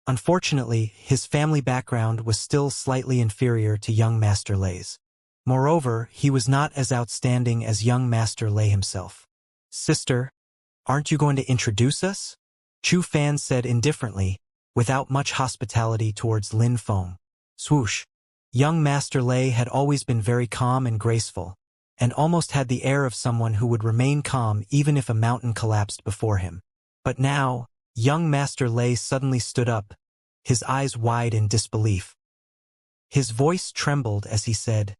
Unfortunately, his family background was still slightly inferior to young Master Lei's. Moreover, he was not as outstanding as young Master Lei himself. Sister, aren't you going to introduce us? Chu Fan said indifferently, without much hospitality towards Lin Feng. Swoosh. Young Master Lei had always been very calm and graceful, and almost had the air of someone who would remain calm even if a mountain collapsed before him. But now, young Master Lei suddenly stood up, his eyes wide in disbelief. His voice trembled as he said,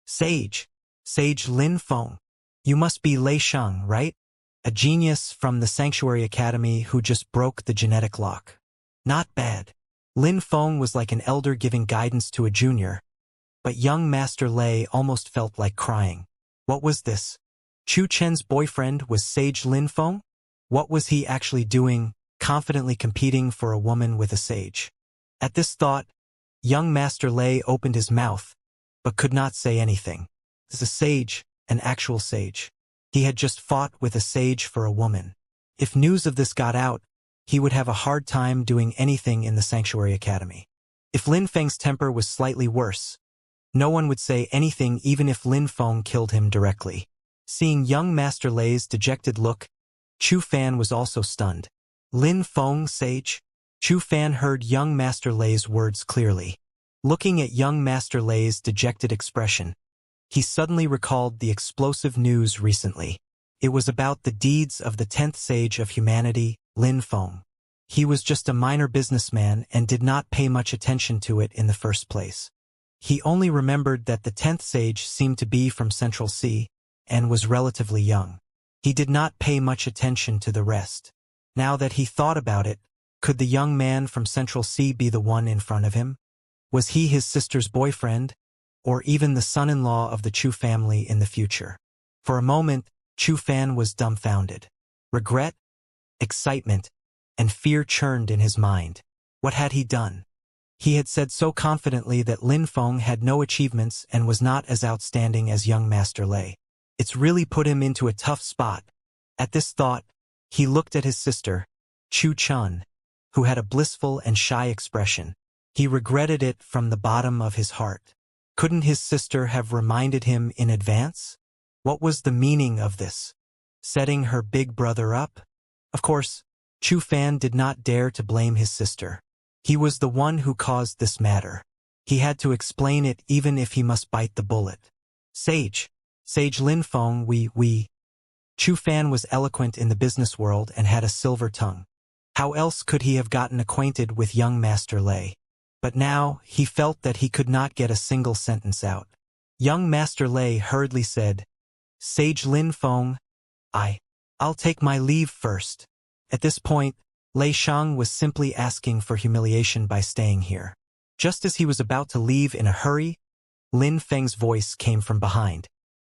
Sage Lin Feng. You must be Lei Shang, right? A genius from the Sanctuary Academy who just broke the genetic lock. Not bad. Lin Feng was like an elder giving guidance to a junior, but young Master Lei almost felt like crying. What was this? Chu Chen's boyfriend was Sage Lin Feng? What was he actually doing, confidently competing for a woman with a sage? At this thought, young Master Lei opened his mouth, but could not say anything. This is a sage, an actual sage. He had just fought with a sage for a woman. If news of this got out, he would have a hard time doing anything in the Sanctuary Academy. If Lin Feng's temper was slightly worse, no one would say anything even if Lin Feng killed him directly. Seeing young Master Lei's dejected look, Chu Fan was also stunned. Lin Feng, sage? Chu Fan heard young Master Lei's words clearly. Looking at young Master Lei's dejected expression, he suddenly recalled the explosive news recently. It was about the deeds of the 10th sage of humanity, Lin Feng. He was just a minor businessman and did not pay much attention to it in the first place. He only remembered that the 10th sage seemed to be from Central Sea and was relatively young. He did not pay much attention to the rest. Now that he thought about it, could the young man from Central Sea be the one in front of him? Was he his sister's boyfriend, or even the son-in-law of the Chu family in the future? For a moment, Chu Fan was dumbfounded. Regret, excitement, and fear churned in his mind. What had he done? He had said so confidently that Lin Feng had no achievements and was not as outstanding as young Master Lei. It's really put him into a tough spot. At this thought, he looked at his sister, Chu Chun, who had a blissful and shy expression. He regretted it from the bottom of his heart. Couldn't his sister have reminded him in advance? What was the meaning of this? Setting her big brother up? Of course, Chu Fan did not dare to blame his sister. He was the one who caused this matter. He had to explain it even if he must bite the bullet. Sage Lin Feng, we. Chu Fan was eloquent in the business world and had a silver tongue. How else could he have gotten acquainted with young Master Lei? But now, he felt that he could not get a single sentence out. Young Master Lei hurriedly said, Sage Lin Feng, I'll take my leave first. At this point, Lei Shang was simply asking for humiliation by staying here. Just as he was about to leave in a hurry, Lin Feng's voice came from behind.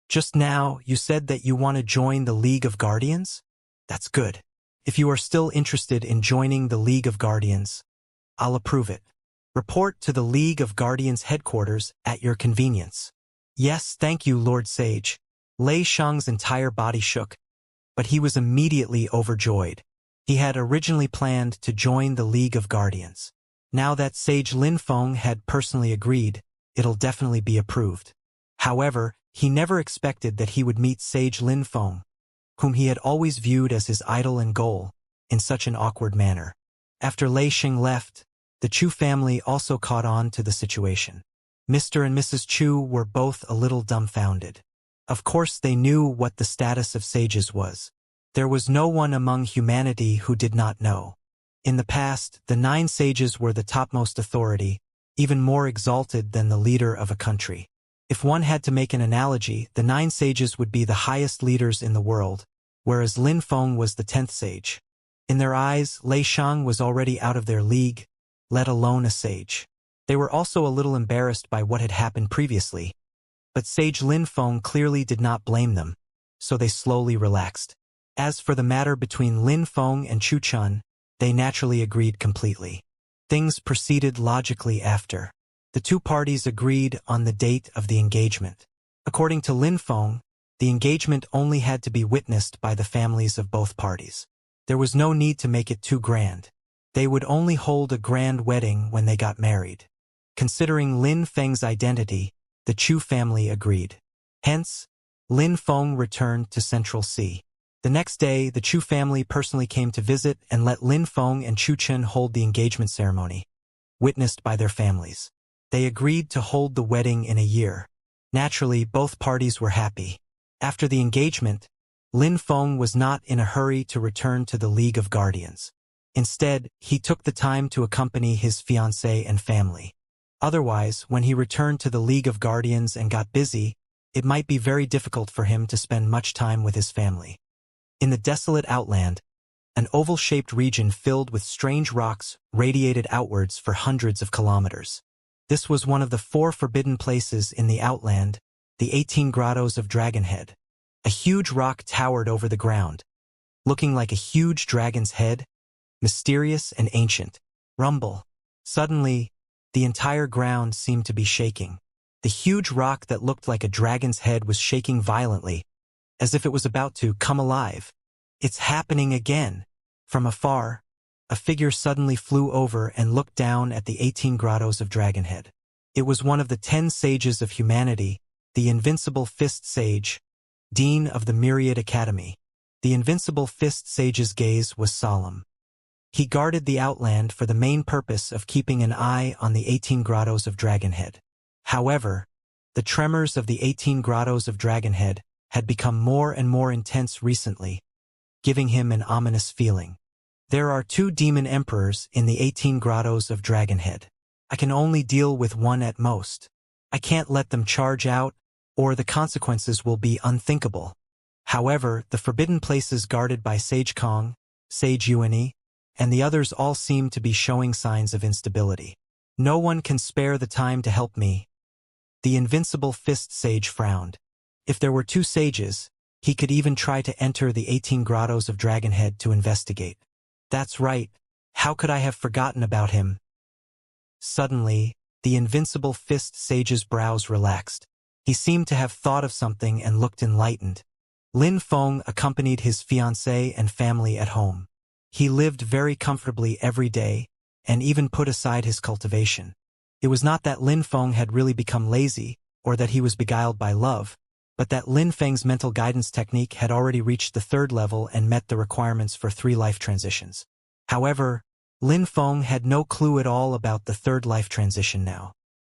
Just now, you said that you want to join the League of Guardians? That's good. If you are still interested in joining the League of Guardians, I'll approve it. Report to the League of Guardians headquarters at your convenience. Yes, thank you, Lord Sage. Lei Shang's entire body shook, but he was immediately overjoyed. He had originally planned to join the League of Guardians. Now that Sage Lin Feng had personally agreed, it'll definitely be approved. However, he never expected that he would meet Sage Lin Feng, whom he had always viewed as his idol and goal, in such an awkward manner. After Lei Xing left, the Chu family also caught on to the situation. Mr. and Mrs. Chu were both a little dumbfounded. Of course they knew what the status of sages was. There was no one among humanity who did not know. In the past, the 9 sages were the topmost authority, even more exalted than the leader of a country. If one had to make an analogy, the 9 sages would be the highest leaders in the world, whereas Lin Feng was the 10th sage. In their eyes, Lei Shang was already out of their league, let alone a sage. They were also a little embarrassed by what had happened previously, but Sage Lin Feng clearly did not blame them, so they slowly relaxed. As for the matter between Lin Feng and Chu Chun, they naturally agreed completely. Things proceeded logically after. The 2 parties agreed on the date of the engagement. According to Lin Feng, the engagement only had to be witnessed by the families of both parties. There was no need to make it too grand. They would only hold a grand wedding when they got married. Considering Lin Feng's identity, the Chu family agreed. Hence, Lin Feng returned to Central Sea. The next day, the Chu family personally came to visit and let Lin Feng and Chu Chen hold the engagement ceremony, witnessed by their families. They agreed to hold the wedding in a year. Naturally, both parties were happy. After the engagement, Lin Feng was not in a hurry to return to the League of Guardians. Instead, he took the time to accompany his fiancée and family. Otherwise, when he returned to the League of Guardians and got busy, it might be very difficult for him to spend much time with his family. In the desolate outland, an oval-shaped region filled with strange rocks radiated outwards for hundreds of kilometers. This was one of the 4 forbidden places in the outland, the 18 Grottos of Dragonhead. A huge rock towered over the ground, looking like a huge dragon's head, mysterious and ancient. Rumble. Suddenly, the entire ground seemed to be shaking. The huge rock that looked like a dragon's head was shaking violently, as if it was about to come alive. It's happening again. From afar, a figure suddenly flew over and looked down at the 18 Grottos of Dragonhead. It was one of the 10 sages of humanity, the invincible Fist Sage, dean of the Myriad Academy. The invincible fist sage's gaze was solemn. He guarded the outland for the main purpose of keeping an eye on the 18 grottos of Dragonhead. However, the tremors of the 18 grottos of Dragonhead had become more and more intense recently, giving him an ominous feeling. There are 2 demon emperors in the 18 grottos of Dragonhead. I can only deal with one at most. I can't let them charge out, or the consequences will be unthinkable. However, the forbidden places guarded by Sage Kong, Sage Yuani, and the others all seem to be showing signs of instability. No one can spare the time to help me. The invincible fist sage frowned. If there were 2 sages, he could even try to enter the 18 grottos of Dragonhead to investigate. That's right. How could I have forgotten about him? Suddenly, the invincible fist sage's brows relaxed. He seemed to have thought of something and looked enlightened. Lin Feng accompanied his fiancée and family at home. He lived very comfortably every day, and even put aside his cultivation. It was not that Lin Feng had really become lazy, or that he was beguiled by love, but that Lin Feng's mental guidance technique had already reached the 3rd level and met the requirements for 3 life transitions. However, Lin Feng had no clue at all about the 3rd life transition now.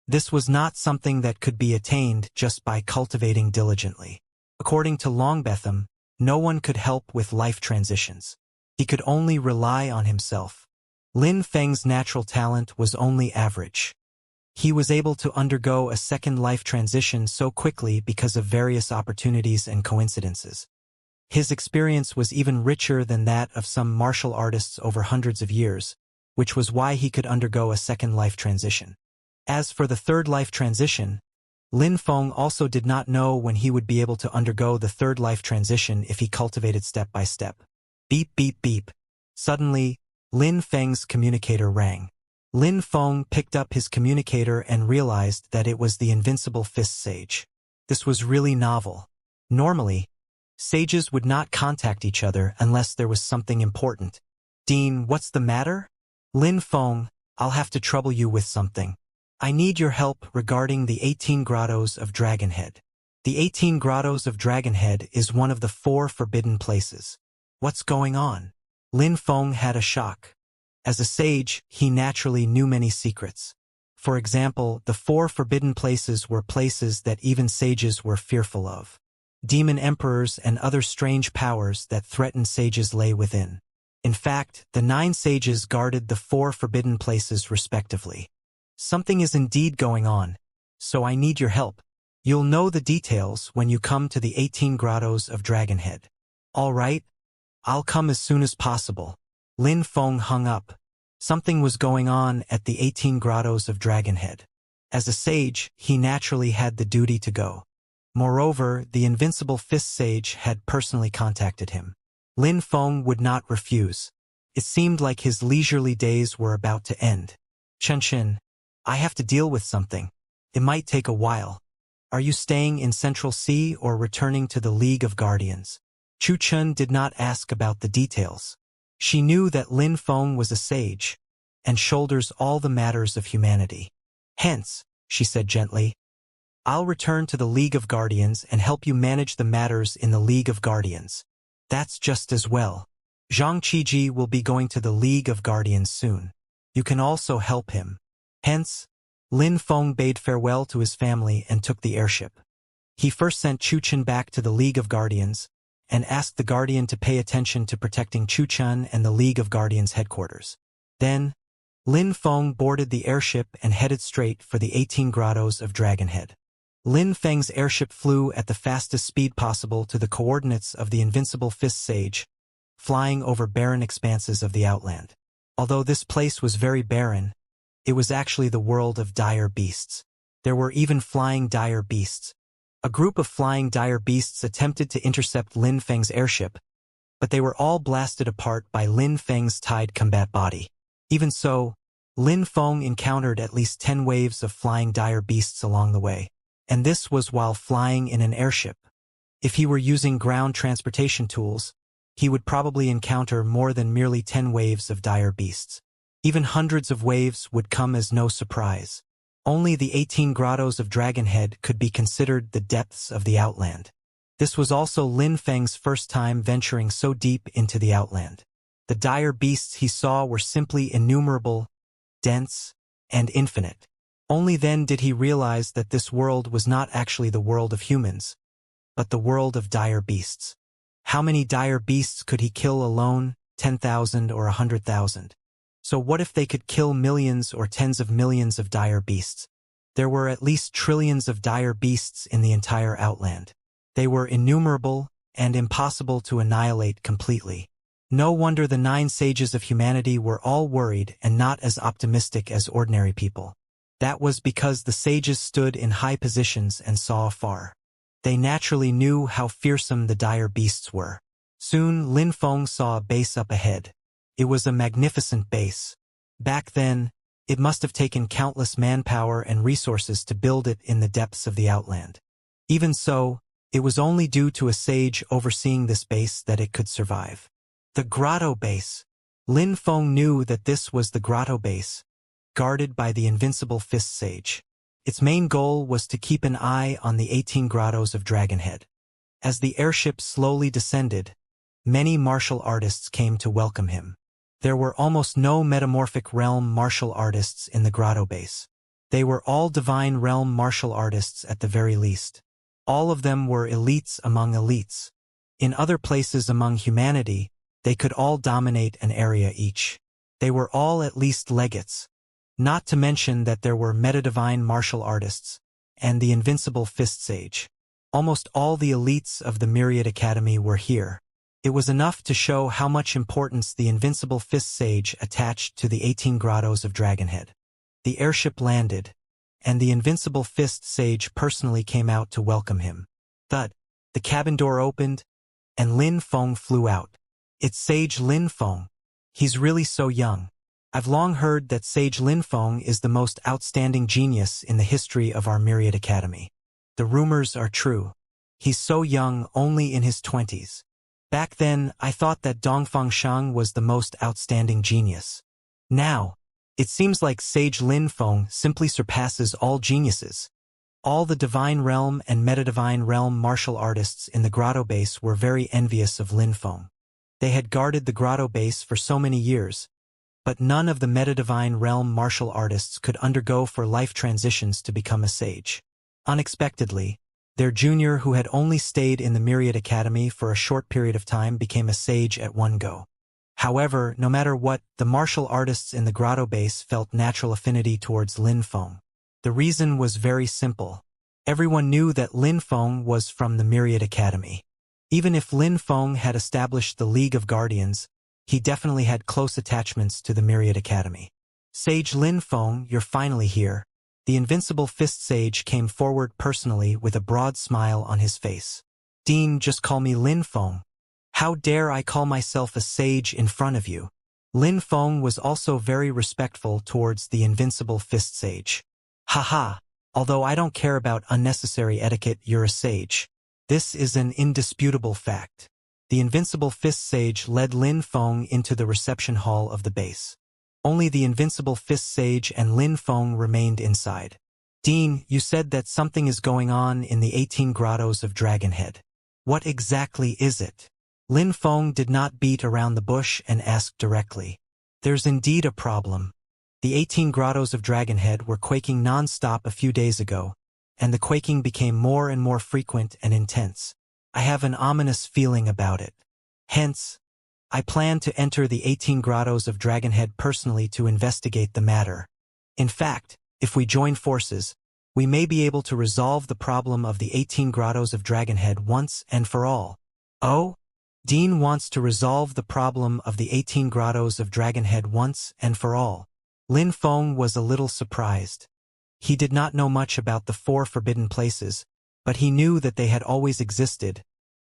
This was not something that could be attained just by cultivating diligently. According to Longbetham, no one could help with life transitions. He could only rely on himself. Lin Feng's natural talent was only average. He was able to undergo a 2nd life transition so quickly because of various opportunities and coincidences. His experience was even richer than that of some martial artists over hundreds of years, which was why he could undergo a 2nd life transition. As for the 3rd life transition, Lin Feng also did not know when he would be able to undergo the 3rd life transition if he cultivated step by step. Beep beep beep. Suddenly, Lin Feng's communicator rang. Lin Feng picked up his communicator and realized that it was the invincible fist sage. This was really novel. Normally, sages would not contact each other unless there was something important. Dean, what's the matter? Lin Feng, I'll have to trouble you with something. I need your help regarding the 18 grottos of Dragonhead. The 18 grottos of Dragonhead is one of the 4 forbidden places. What's going on? Lin Feng had a shock. As a sage, he naturally knew many secrets. For example, the 4 forbidden places were places that even sages were fearful of. Demon emperors and other strange powers that threatened sages lay within. In fact, the 9 sages guarded the 4 forbidden places respectively. Something is indeed going on, so I need your help. You'll know the details when you come to the 18 grottos of Dragonhead. All right, I'll come as soon as possible. Lin Feng hung up. Something was going on at the 18 grottos of Dragonhead. As a sage, he naturally had the duty to go. Moreover, the invincible fist sage had personally contacted him. Lin Feng would not refuse. It seemed like his leisurely days were about to end. Xianxia, I have to deal with something. It might take a while. Are you staying in Central Sea or returning to the League of Guardians? Chu Chun did not ask about the details. She knew that Lin Feng was a sage, and shoulders all the matters of humanity. Hence, she said gently, I'll return to the League of Guardians and help you manage the matters in the League of Guardians. That's just as well. Zhang Qiji will be going to the League of Guardians soon. You can also help him. Hence, Lin Feng bade farewell to his family and took the airship. He first sent Chu Chun back to the League of Guardians, and asked the Guardian to pay attention to protecting Chu Chun and the League of Guardians headquarters. Then, Lin Feng boarded the airship and headed straight for the 18 grottos of Dragonhead. Lin Feng's airship flew at the fastest speed possible to the coordinates of the invincible fist sage, flying over barren expanses of the outland. Although this place was very barren, it was actually the world of dire beasts. There were even flying dire beasts. A group of flying dire beasts attempted to intercept Lin Feng's airship, but they were all blasted apart by Lin Feng's tide combat body. Even so, Lin Feng encountered at least 10 waves of flying dire beasts along the way, and this was while flying in an airship. If he were using ground transportation tools, he would probably encounter more than merely 10 waves of dire beasts. Even hundreds of waves would come as no surprise. Only the 18 grottos of Dragonhead could be considered the depths of the outland. This was also Lin Feng's first time venturing so deep into the outland. The dire beasts he saw were simply innumerable, dense, and infinite. Only then did he realize that this world was not actually the world of humans, but the world of dire beasts. How many dire beasts could he kill alone? 10,000 or 100,000? So what if they could kill millions or tens of millions of dire beasts? There were at least trillions of dire beasts in the entire outland. They were innumerable and impossible to annihilate completely. No wonder the 9 sages of humanity were all worried and not as optimistic as ordinary people. That was because the sages stood in high positions and saw afar. They naturally knew how fearsome the dire beasts were. Soon Lin Feng saw a base up ahead. It was a magnificent base. Back then, it must have taken countless manpower and resources to build it in the depths of the outland. Even so, it was only due to a sage overseeing this base that it could survive. The grotto base. Lin Feng knew that this was the grotto base, guarded by the invincible fist sage. Its main goal was to keep an eye on the 18 grottos of Dragonhead. As the airship slowly descended, many martial artists came to welcome him. There were almost no metamorphic realm martial artists in the grotto base. They were all divine realm martial artists at the very least. All of them were elites among elites. In other places among humanity, they could all dominate an area each. They were all at least legates. Not to mention that there were metadivine martial artists and the invincible fist sage. Almost all the elites of the Myriad Academy were here. It was enough to show how much importance the invincible fist sage attached to the 18 grottos of Dragonhead. The airship landed, and the invincible fist sage personally came out to welcome him. Thud, the cabin door opened, and Lin Feng flew out. It's Sage Lin Feng. He's really so young. I've long heard that Sage Lin Feng is the most outstanding genius in the history of our Myriad Academy. The rumors are true. He's so young, only in his 20s. Back then, I thought that Dongfang Shang was the most outstanding genius. Now, it seems like Sage Lin Feng simply surpasses all geniuses. All the divine realm and metadivine realm martial artists in the grotto base were very envious of Lin Feng. They had guarded the grotto base for so many years, but none of the metadivine realm martial artists could undergo for life transitions to become a sage. Unexpectedly, their junior who had only stayed in the Myriad Academy for a short period of time became a sage at one go. However, no matter what, the martial artists in the grotto base felt natural affinity towards Lin Feng. The reason was very simple. Everyone knew that Lin Feng was from the Myriad Academy. Even if Lin Feng had established the League of Guardians, he definitely had close attachments to the Myriad Academy. Sage Lin Feng, you're finally here. The invincible fist sage came forward personally with a broad smile on his face. Dean, just call me Lin Feng. How dare I call myself a sage in front of you? Lin Feng was also very respectful towards the invincible fist sage. Haha, although I don't care about unnecessary etiquette, you're a sage. This is an indisputable fact. The invincible fist sage led Lin Feng into the reception hall of the base. Only the invincible fist sage and Lin Feng remained inside. Dean, you said that something is going on in the 18 grottos of Dragonhead. What exactly is it? Lin Feng did not beat around the bush and asked directly. There's indeed a problem. The 18 grottos of Dragonhead were quaking non-stop a few days ago, and the quaking became more and more frequent and intense. I have an ominous feeling about it. Hence, I plan to enter the 18 grottos of Dragonhead personally to investigate the matter. In fact, if we join forces, we may be able to resolve the problem of the 18 grottos of Dragonhead once and for all. Oh? Dean wants to resolve the problem of the 18 grottos of Dragonhead once and for all. Lin Feng was a little surprised. He did not know much about the 4 forbidden places, but he knew that they had always existed,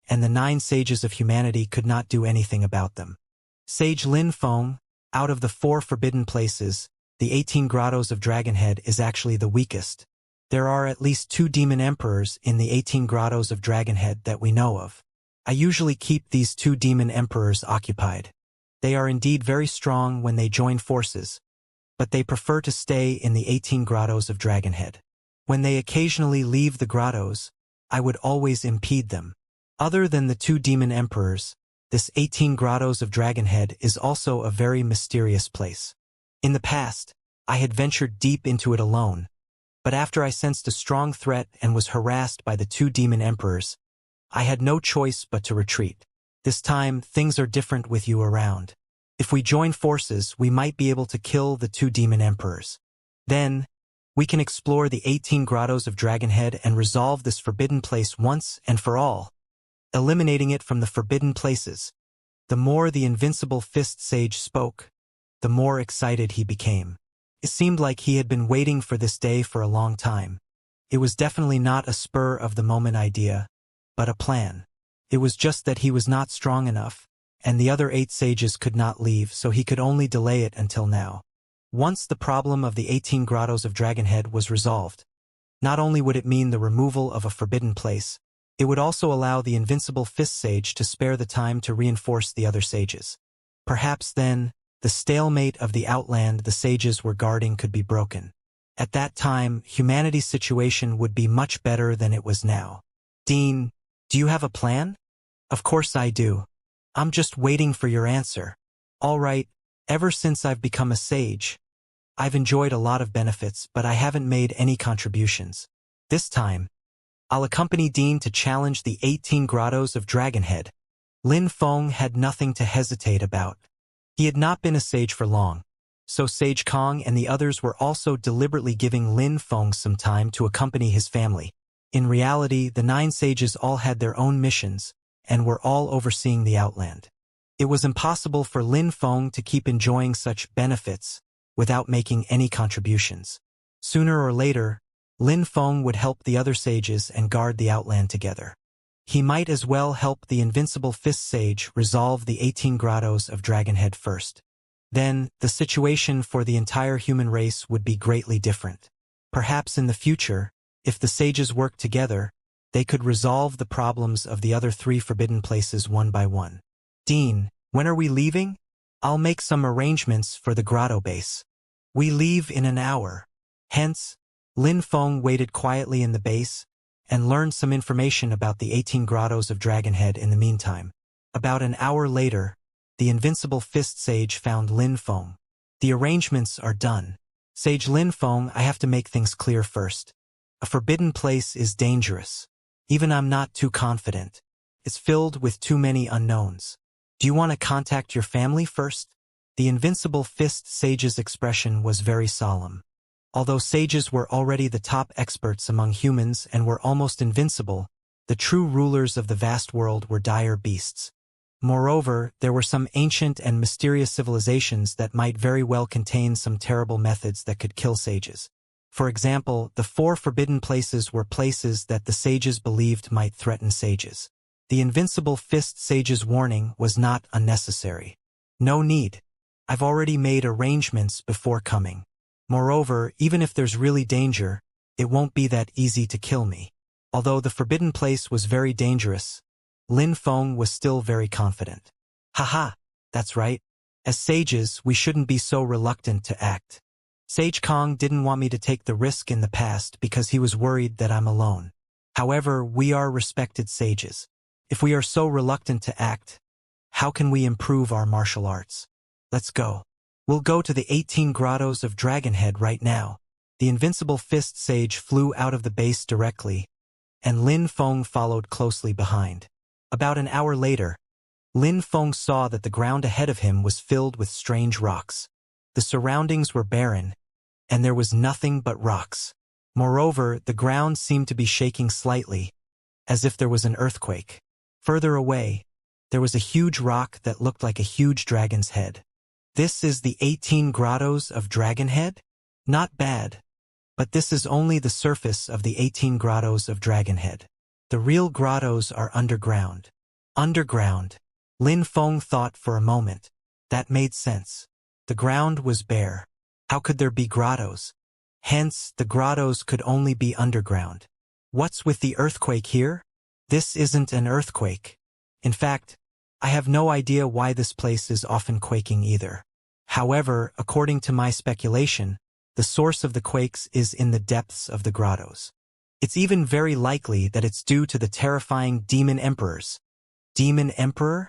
and the 9 sages of humanity could not do anything about them. Sage Lin Feng, out of the 4 forbidden places, the 18 grottos of Dragonhead is actually the weakest. There are at least 2 demon emperors in the 18 grottos of Dragonhead that we know of. I usually keep these 2 demon emperors occupied. They are indeed very strong when they join forces, but they prefer to stay in the 18 grottos of Dragonhead. When they occasionally leave the grottos, I would always impede them. Other than the two demon emperors, this 18 grottos of Dragonhead is also a very mysterious place. In the past, I had ventured deep into it alone, but after I sensed a strong threat and was harassed by the two demon emperors, I had no choice but to retreat. This time, things are different with you around. If we join forces, we might be able to kill the two demon emperors. Then, we can explore the 18 grottos of Dragonhead and resolve this forbidden place once and for all, eliminating it from the forbidden places. The more the invincible fist sage spoke, the more excited he became. It seemed like he had been waiting for this day for a long time. It was definitely not a spur-of-the-moment idea, but a plan. It was just that he was not strong enough, and the other 8 sages could not leave, so he could only delay it until now. Once the problem of the 18 grottos of Dragonhead was resolved, not only would it mean the removal of a forbidden place, it would also allow the invincible fist sage to spare the time to reinforce the other sages. Perhaps then, the stalemate of the outland the sages were guarding could be broken. At that time, humanity's situation would be much better than it was now. Dean, do you have a plan? Of course I do. I'm just waiting for your answer. All right, ever since I've become a sage, I've enjoyed a lot of benefits, but I haven't made any contributions. This time, I'll accompany Dean to challenge the 18 grottos of Dragonhead. Lin Feng had nothing to hesitate about. He had not been a sage for long, so Sage Kong and the others were also deliberately giving Lin Feng some time to accompany his family. In reality, the 9 sages all had their own missions, and were all overseeing the outland. It was impossible for Lin Feng to keep enjoying such benefits without making any contributions. Sooner or later, Lin Feng would help the other sages and guard the outland together. He might as well help the invincible fist sage resolve the 18 grottos of Dragonhead first. Then, the situation for the entire human race would be greatly different. Perhaps in the future, if the sages worked together, they could resolve the problems of the other 3 forbidden places one by one. Dean, when are we leaving? I'll make some arrangements for the grotto base. We leave in an hour. Hence, Lin Feng waited quietly in the base and learned some information about the 18 grottos of Dragonhead in the meantime. About an hour later, the invincible fist sage found Lin Feng. The arrangements are done. Sage Lin Feng, I have to make things clear first. A forbidden place is dangerous. Even I'm not too confident. It's filled with too many unknowns. Do you want to contact your family first? The invincible fist sage's expression was very solemn. Although sages were already the top experts among humans and were almost invincible, the true rulers of the vast world were dire beasts. Moreover, there were some ancient and mysterious civilizations that might very well contain some terrible methods that could kill sages. For example, the 4 forbidden places were places that the sages believed might threaten sages. The invincible fist sage's warning was not unnecessary. No need. I've already made arrangements before coming. Moreover, even if there's really danger, it won't be that easy to kill me. Although the forbidden place was very dangerous, Lin Feng was still very confident. Haha, that's right. As sages, we shouldn't be so reluctant to act. Sage Kong didn't want me to take the risk in the past because he was worried that I'm alone. However, we are respected sages. If we are so reluctant to act, how can we improve our martial arts? Let's go. We'll go to the 18 grottos of Dragonhead right now. The invincible fist sage flew out of the base directly, and Lin Feng followed closely behind. About an hour later, Lin Feng saw that the ground ahead of him was filled with strange rocks. The surroundings were barren, and there was nothing but rocks. Moreover, the ground seemed to be shaking slightly, as if there was an earthquake. Further away, there was a huge rock that looked like a huge dragon's head. This is the 18 grottos of Dragonhead? Not bad. But this is only the surface of the 18 grottos of Dragonhead. The real grottos are underground. Underground. Lin Feng thought for a moment. That made sense. The ground was bare. How could there be grottos? Hence, the grottos could only be underground. What's with the earthquake here? This isn't an earthquake. In fact, I have no idea why this place is often quaking either. However, according to my speculation, the source of the quakes is in the depths of the grottos. It's even very likely that it's due to the terrifying demon emperors. Demon emperor?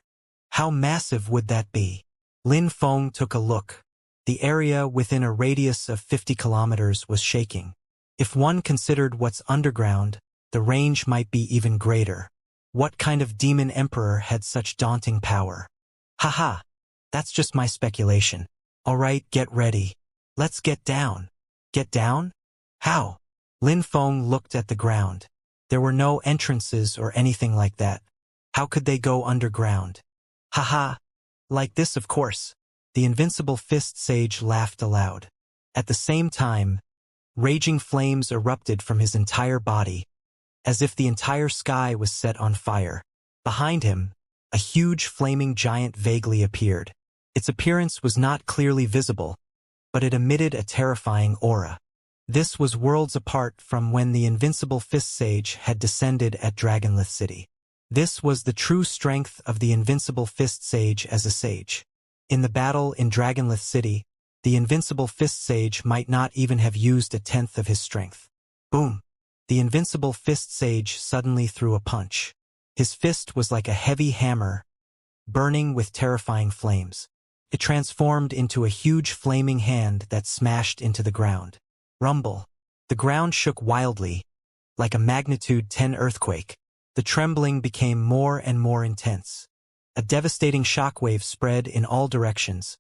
How massive would that be? Lin Feng took a look. The area within a radius of 50 kilometers was shaking. If one considered what's underground, the range might be even greater. What kind of demon emperor had such daunting power? Haha, that's just my speculation. Alright, get ready. Let's get down. Get down? How? Lin Feng looked at the ground. There were no entrances or anything like that. How could they go underground? Haha. Like this, of course. The invincible fist sage laughed aloud. At the same time, raging flames erupted from his entire body, as if the entire sky was set on fire. Behind him, a huge flaming giant vaguely appeared. Its appearance was not clearly visible, but it emitted a terrifying aura. This was worlds apart from when the invincible fist sage had descended at Dragonlith City. This was the true strength of the invincible fist sage as a sage. In the battle in Dragonlith City, the invincible fist sage might not even have used a tenth of his strength. Boom! The invincible fist sage suddenly threw a punch. His fist was like a heavy hammer, burning with terrifying flames. It transformed into a huge flaming hand that smashed into the ground. Rumble. The ground shook wildly, like a magnitude 10 earthquake. The trembling became more and more intense. A devastating shockwave spread in all directions,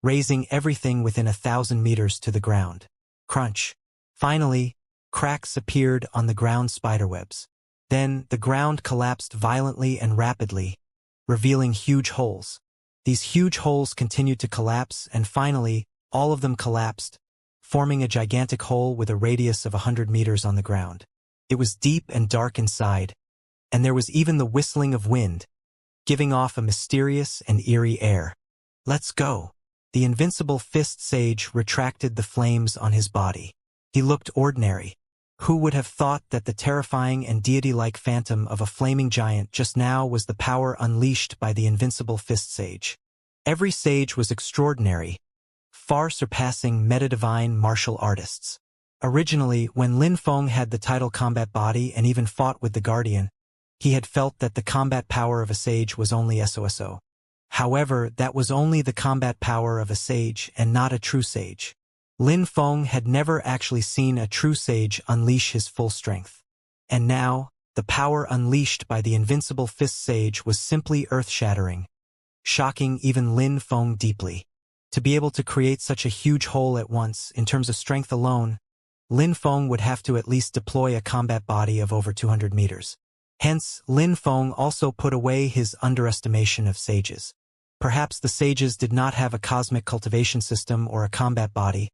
raising everything within 1,000 meters to the ground. Crunch. Finally, cracks appeared on the ground spiderwebs. Then, the ground collapsed violently and rapidly, revealing huge holes. These huge holes continued to collapse, and finally, all of them collapsed, forming a gigantic hole with a radius of 100 meters on the ground. It was deep and dark inside, and there was even the whistling of wind, giving off a mysterious and eerie air. Let's go. The invincible fist sage retracted the flames on his body. He looked ordinary. Who would have thought that the terrifying and deity-like phantom of a flaming giant just now was the power unleashed by the invincible fist sage? Every sage was extraordinary, far surpassing meta-divine martial artists. Originally, when Lin Feng had the title combat body and even fought with the Guardian, he had felt that the combat power of a sage was only SOSO. However, that was only the combat power of a sage and not a true sage. Lin Feng had never actually seen a true sage unleash his full strength. And now, the power unleashed by the invincible fist sage was simply earth-shattering, shocking even Lin Feng deeply. To be able to create such a huge hole at once, in terms of strength alone, Lin Feng would have to at least deploy a combat body of over 200 meters. Hence, Lin Feng also put away his underestimation of sages. Perhaps the sages did not have a cosmic cultivation system or a combat body,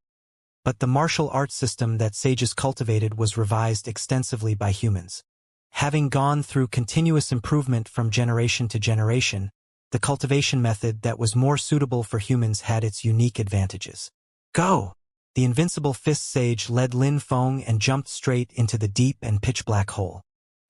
but the martial arts system that sages cultivated was revised extensively by humans. Having gone through continuous improvement from generation to generation, the cultivation method that was more suitable for humans had its unique advantages. Go! The invincible fist sage led Lin Feng and jumped straight into the deep and pitch-black hole.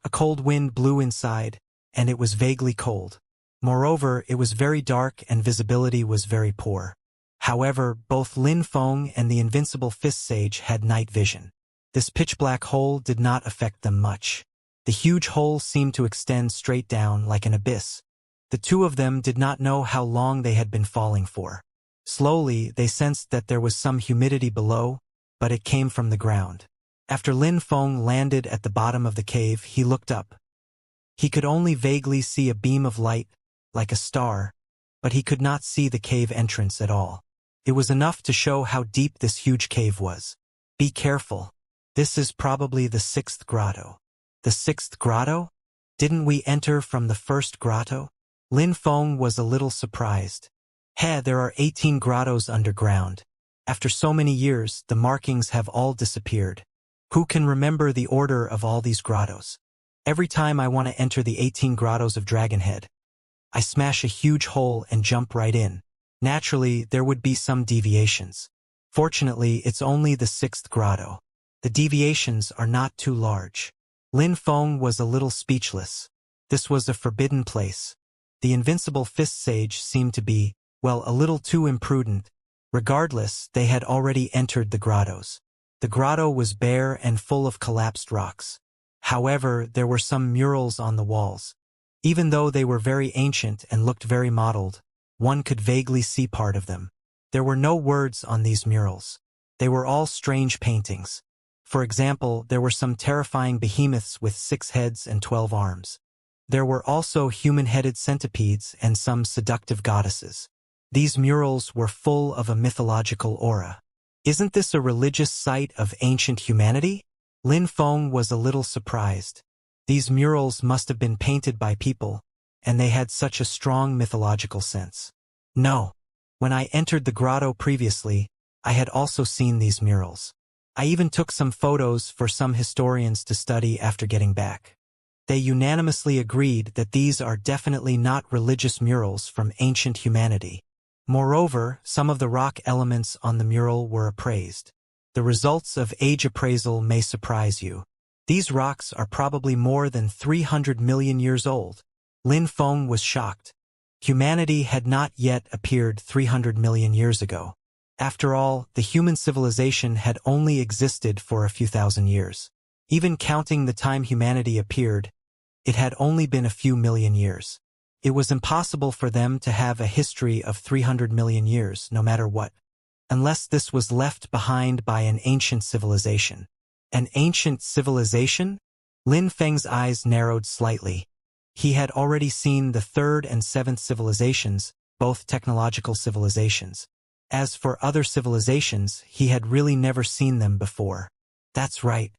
A cold wind blew inside, and it was vaguely cold. Moreover, it was very dark and visibility was very poor. However, both Lin Feng and the invincible fist sage had night vision. This pitch-black hole did not affect them much. The huge hole seemed to extend straight down like an abyss. The two of them did not know how long they had been falling for. Slowly, they sensed that there was some humidity below, but it came from the ground. After Lin Feng landed at the bottom of the cave, he looked up. He could only vaguely see a beam of light, like a star, but he could not see the cave entrance at all. It was enough to show how deep this huge cave was. Be careful. This is probably the 6th grotto. The 6th grotto? Didn't we enter from the 1st grotto? Lin Feng was a little surprised. There are 18 grottos underground. After so many years, the markings have all disappeared. Who can remember the order of all these grottos? Every time I want to enter the 18 grottos of Dragonhead, I smash a huge hole and jump right in. Naturally, there would be some deviations. Fortunately, it's only the 6th grotto. The deviations are not too large. Lin Feng was a little speechless. This was a forbidden place. The invincible fist sage seemed to be, well, a little too imprudent. Regardless, they had already entered the grottos. The grotto was bare and full of collapsed rocks. However, there were some murals on the walls. Even though they were very ancient and looked very modeled, one could vaguely see part of them. There were no words on these murals. They were all strange paintings. For example, there were some terrifying behemoths with 6 heads and 12 arms. There were also human-headed centipedes and some seductive goddesses. These murals were full of a mythological aura. Isn't this a religious site of ancient humanity? Lin Feng was a little surprised. These murals must have been painted by people, and they had such a strong mythological sense. No. When I entered the grotto previously, I had also seen these murals. I even took some photos for some historians to study after getting back. They unanimously agreed that these are definitely not religious murals from ancient humanity. Moreover, some of the rock elements on the mural were appraised. The results of age appraisal may surprise you. These rocks are probably more than 300 million years old. Lin Feng was shocked. Humanity had not yet appeared 300 million years ago. After all, the human civilization had only existed for a few thousand years. Even counting the time humanity appeared, it had only been a few million years. It was impossible for them to have a history of 300 million years, no matter what, unless this was left behind by an ancient civilization. An ancient civilization? Lin Feng's eyes narrowed slightly. He had already seen the 3rd and 7th civilizations, both technological civilizations. As for other civilizations, he had really never seen them before. That's right.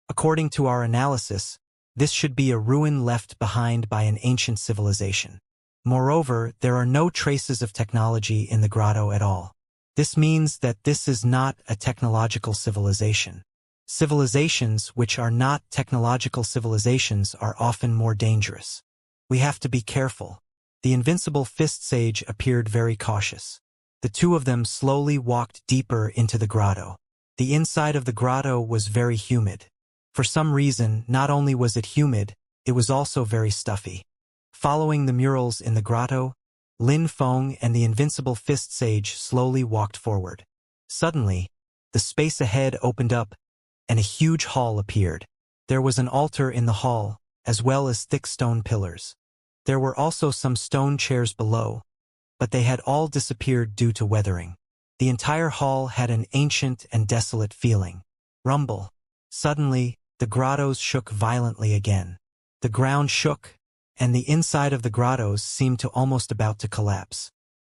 According to our analysis, this should be a ruin left behind by an ancient civilization. Moreover, there are no traces of technology in the grotto at all. This means that this is not a technological civilization. Civilizations which are not technological civilizations are often more dangerous. We have to be careful. The invincible fist sage appeared very cautious. The two of them slowly walked deeper into the grotto. The inside of the grotto was very humid. For some reason, not only was it humid, it was also very stuffy. Following the murals in the grotto, Lin Feng and the invincible fist sage slowly walked forward. Suddenly, the space ahead opened up, and a huge hall appeared. There was an altar in the hall, as well as thick stone pillars. There were also some stone chairs below, but they had all disappeared due to weathering. The entire hall had an ancient and desolate feeling. Rumble. Suddenly, the grottos shook violently again. The ground shook, and the inside of the grottos seemed to almost about to collapse.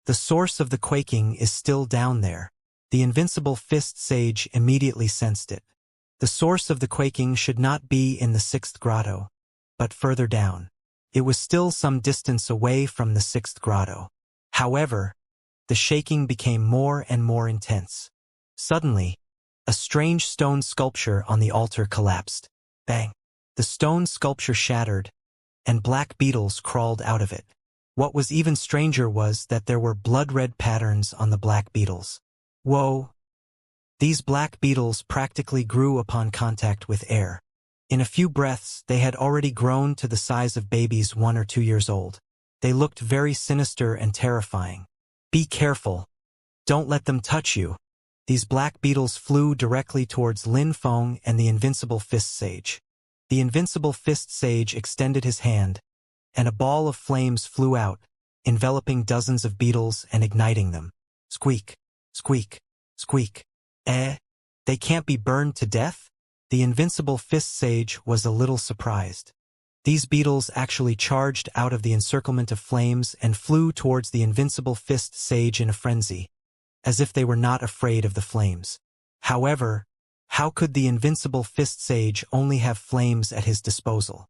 The source of the quaking is still down there. The invincible fist sage immediately sensed it. The source of the quaking should not be in the 6th grotto, but further down. It was still some distance away from the 6th grotto. However, the shaking became more and more intense. Suddenly, a strange stone sculpture on the altar collapsed. Bang! The stone sculpture shattered, and black beetles crawled out of it. What was even stranger was that there were blood-red patterns on the black beetles. Whoa! These black beetles practically grew upon contact with air. In a few breaths, they had already grown to the size of babies 1 or 2 years old. They looked very sinister and terrifying. Be careful. Don't let them touch you. These black beetles flew directly towards Lin Feng and the invincible fist sage. The invincible fist sage extended his hand, and a ball of flames flew out, enveloping dozens of beetles and igniting them. Squeak, squeak, squeak. They can't be burned to death? The invincible fist sage was a little surprised. These beetles actually charged out of the encirclement of flames and flew towards the invincible fist sage in a frenzy, as if they were not afraid of the flames. However, how could the invincible fist sage only have flames at his disposal?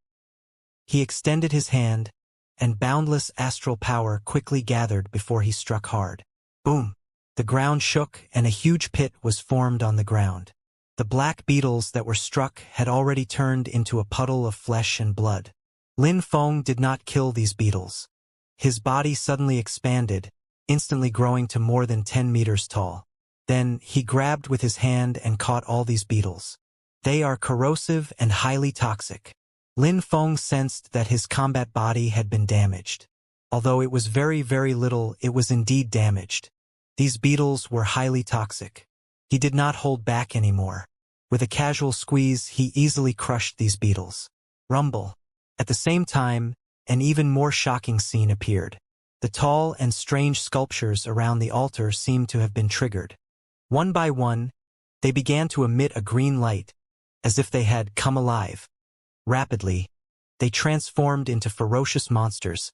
He extended his hand, and boundless astral power quickly gathered before he struck hard. Boom! The ground shook and a huge pit was formed on the ground. The black beetles that were struck had already turned into a puddle of flesh and blood. Lin Feng did not kill these beetles. His body suddenly expanded, instantly growing to more than 10 meters tall. Then, he grabbed with his hand and caught all these beetles. They are corrosive and highly toxic. Lin Feng sensed that his combat body had been damaged. Although it was very, very little, it was indeed damaged. These beetles were highly toxic. He did not hold back anymore. With a casual squeeze, he easily crushed these beetles. Rumble. At the same time, an even more shocking scene appeared. The tall and strange sculptures around the altar seemed to have been triggered. One by one, they began to emit a green light, as if they had come alive. Rapidly, they transformed into ferocious monsters,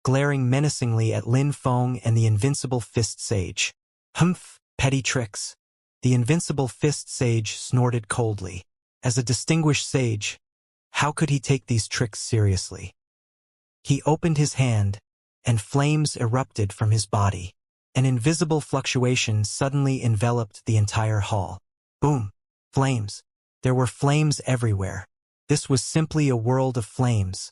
glaring menacingly at Lin Feng and the invincible Fist Sage. Humph, petty tricks. The invincible Fist Sage snorted coldly. As a distinguished sage, how could he take these tricks seriously? He opened his hand, and flames erupted from his body. An invisible fluctuation suddenly enveloped the entire hall. Boom! Flames. There were flames everywhere. This was simply a world of flames,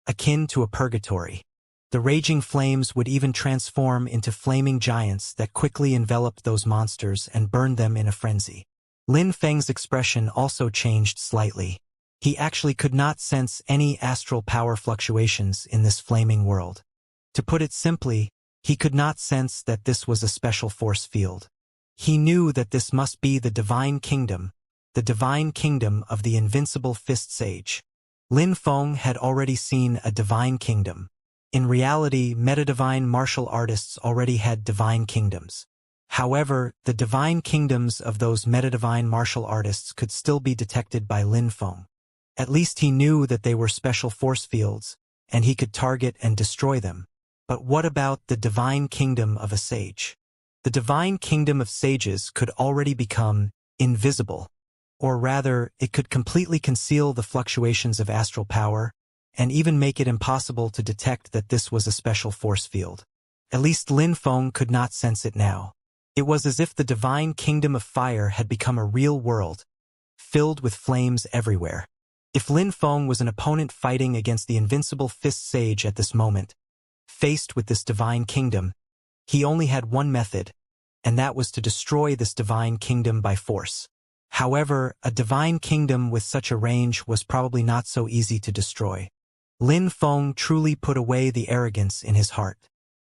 akin to a purgatory. The raging flames would even transform into flaming giants that quickly enveloped those monsters and burned them in a frenzy. Lin Feng's expression also changed slightly. He actually could not sense any astral power fluctuations in this flaming world. To put it simply, he could not sense that this was a special force field. He knew that this must be the divine kingdom of the invincible Fist Sage. Lin Feng had already seen a divine kingdom. In reality, metadivine martial artists already had divine kingdoms. However, the divine kingdoms of those metadivine martial artists could still be detected by Lin Feng. At least he knew that they were special force fields, and he could target and destroy them. But what about the divine kingdom of a sage? The divine kingdom of sages could already become invisible, or rather, it could completely conceal the fluctuations of astral power, and even make it impossible to detect that this was a special force field. At least Lin Feng could not sense it now. It was as if the divine kingdom of fire had become a real world, filled with flames everywhere. If Lin Feng was an opponent fighting against the invincible Fist Sage at this moment, faced with this divine kingdom, he only had one method, and that was to destroy this divine kingdom by force. However, a divine kingdom with such a range was probably not so easy to destroy. Lin Feng truly put away the arrogance in his heart.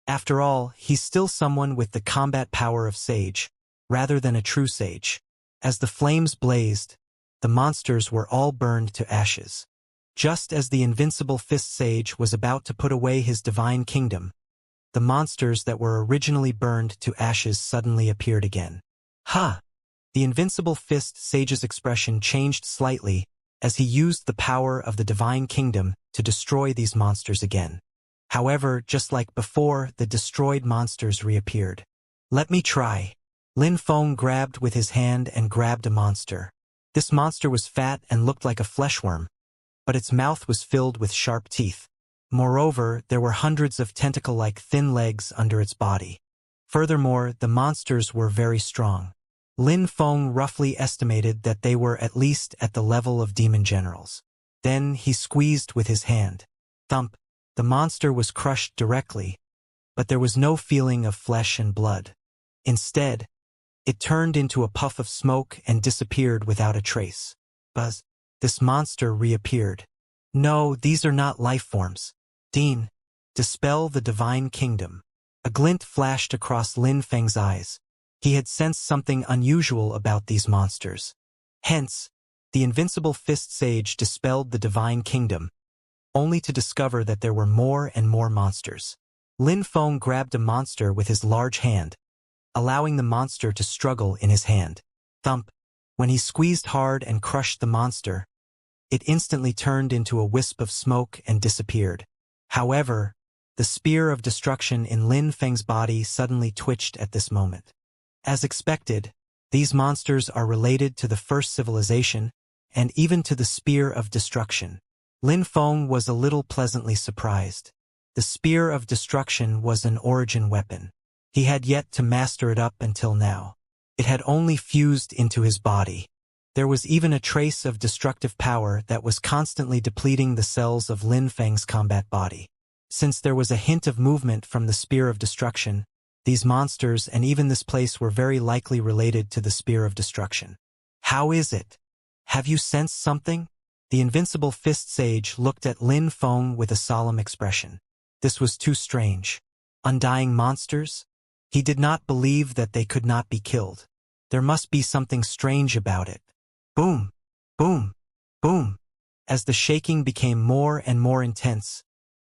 After all, he's still someone with the combat power of sage, rather than a true sage. As the flames blazed, the monsters were all burned to ashes. Just as the invincible Fist Sage was about to put away his divine kingdom, the monsters that were originally burned to ashes suddenly appeared again. Ha! The invincible Fist Sage's expression changed slightly as he used the power of the divine kingdom to destroy these monsters again. However, just like before, the destroyed monsters reappeared. Let me try. Lin Feng grabbed with his hand and grabbed a monster. This monster was fat and looked like a fleshworm, but its mouth was filled with sharp teeth. Moreover, there were hundreds of tentacle-like thin legs under its body. Furthermore, the monsters were very strong. Lin Feng roughly estimated that they were at least at the level of demon generals. Then he squeezed with his hand. Thump! The monster was crushed directly, but there was no feeling of flesh and blood. Instead, it turned into a puff of smoke and disappeared without a trace. Buzz! This monster reappeared. No, these are not life forms. Dean, dispel the divine kingdom. A glint flashed across Lin Feng's eyes. He had sensed something unusual about these monsters. Hence, the invincible Fist Sage dispelled the divine kingdom, only to discover that there were more and more monsters. Lin Feng grabbed a monster with his large hand, allowing the monster to struggle in his hand. Thump! When he squeezed hard and crushed the monster, it instantly turned into a wisp of smoke and disappeared. However, the spear of destruction in Lin Feng's body suddenly twitched at this moment. As expected, these monsters are related to the first civilization and even to the spear of destruction. Lin Feng was a little pleasantly surprised. The spear of destruction was an origin weapon. He had yet to master it up until now. It had only fused into his body. There was even a trace of destructive power that was constantly depleting the cells of Lin Feng's combat body. Since there was a hint of movement from the spear of destruction, these monsters and even this place were very likely related to the spear of destruction. How is it? Have you sensed something? The invincible Fist Sage looked at Lin Feng with a solemn expression. This was too strange. Undying monsters? He did not believe that they could not be killed. There must be something strange about it. Boom, boom, boom. As the shaking became more and more intense,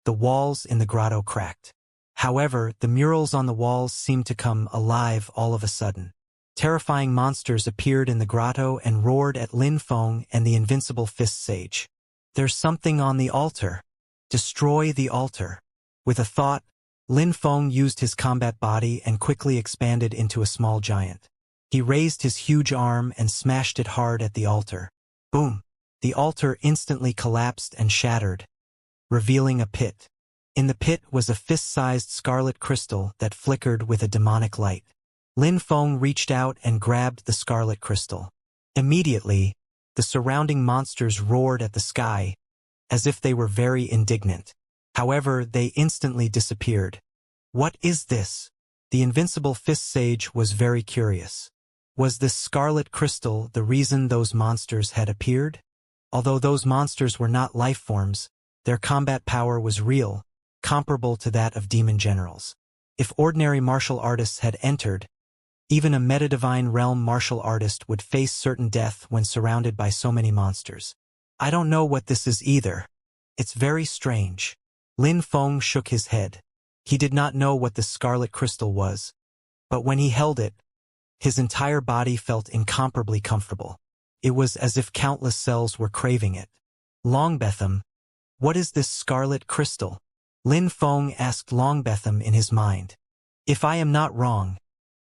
the walls in the grotto cracked. However, the murals on the walls seemed to come alive all of a sudden. Terrifying monsters appeared in the grotto and roared at Lin Feng and the invincible fist sage. There's something on the altar. Destroy the altar. With a thought, Lin Feng used his combat body and quickly expanded into a small giant. He raised his huge arm and smashed it hard at the altar. Boom! The altar instantly collapsed and shattered, revealing a pit. In the pit was a fist-sized scarlet crystal that flickered with a demonic light. Lin Feng reached out and grabbed the scarlet crystal. Immediately, the surrounding monsters roared at the sky, as if they were very indignant. However, they instantly disappeared. What is this? The invincible fist sage was very curious. Was this scarlet crystal the reason those monsters had appeared? Although those monsters were not life forms, their combat power was real, comparable to that of demon generals. If ordinary martial artists had entered, even a metadivine realm martial artist would face certain death when surrounded by so many monsters. I don't know what this is either. It's very strange. Lin Feng shook his head. He did not know what the scarlet crystal was, but when he held it, his entire body felt incomparably comfortable. It was as if countless cells were craving it. Longbetham, what is this scarlet crystal? Lin Feng asked Longbetham in his mind. If I am not wrong,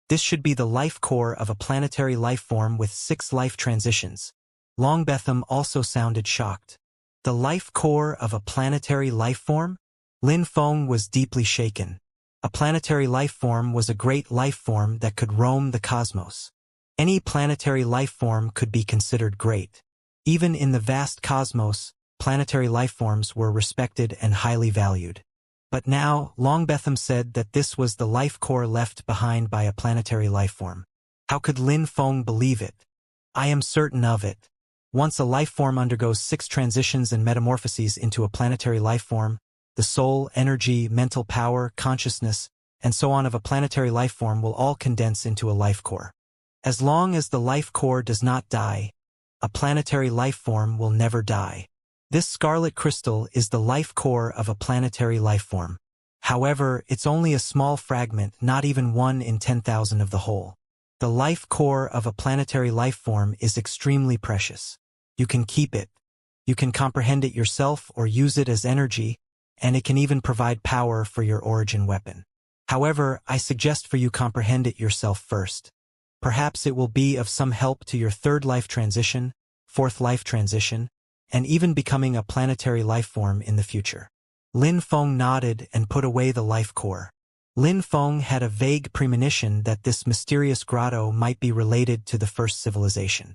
this should be the life core of a planetary life form with 6 life transitions. Longbetham also sounded shocked. The life core of a planetary life form? Lin Feng was deeply shaken. A planetary life form was a great life form that could roam the cosmos. Any planetary life form could be considered great. Even in the vast cosmos, planetary life forms were respected and highly valued. But now, Longbetham said that this was the life core left behind by a planetary life form. How could Lin Feng believe it? I am certain of it. Once a life form undergoes 6 transitions and metamorphoses into a planetary life form, the soul, energy, mental power, consciousness, and so on of a planetary life form will all condense into a life core. As long as the life core does not die, a planetary life form will never die. This scarlet crystal is the life core of a planetary life form. However, it's only a small fragment, not even 1 in 10,000 of the whole. The life core of a planetary life form is extremely precious. You can keep it. You can comprehend it yourself or use it as energy, and it can even provide power for your origin weapon. However, I suggest for you comprehend it yourself first. Perhaps it will be of some help to your 3rd life transition, 4th life transition, and even becoming a planetary life form in the future. Lin Feng nodded and put away the life core. Lin Feng had a vague premonition that this mysterious grotto might be related to the first civilization.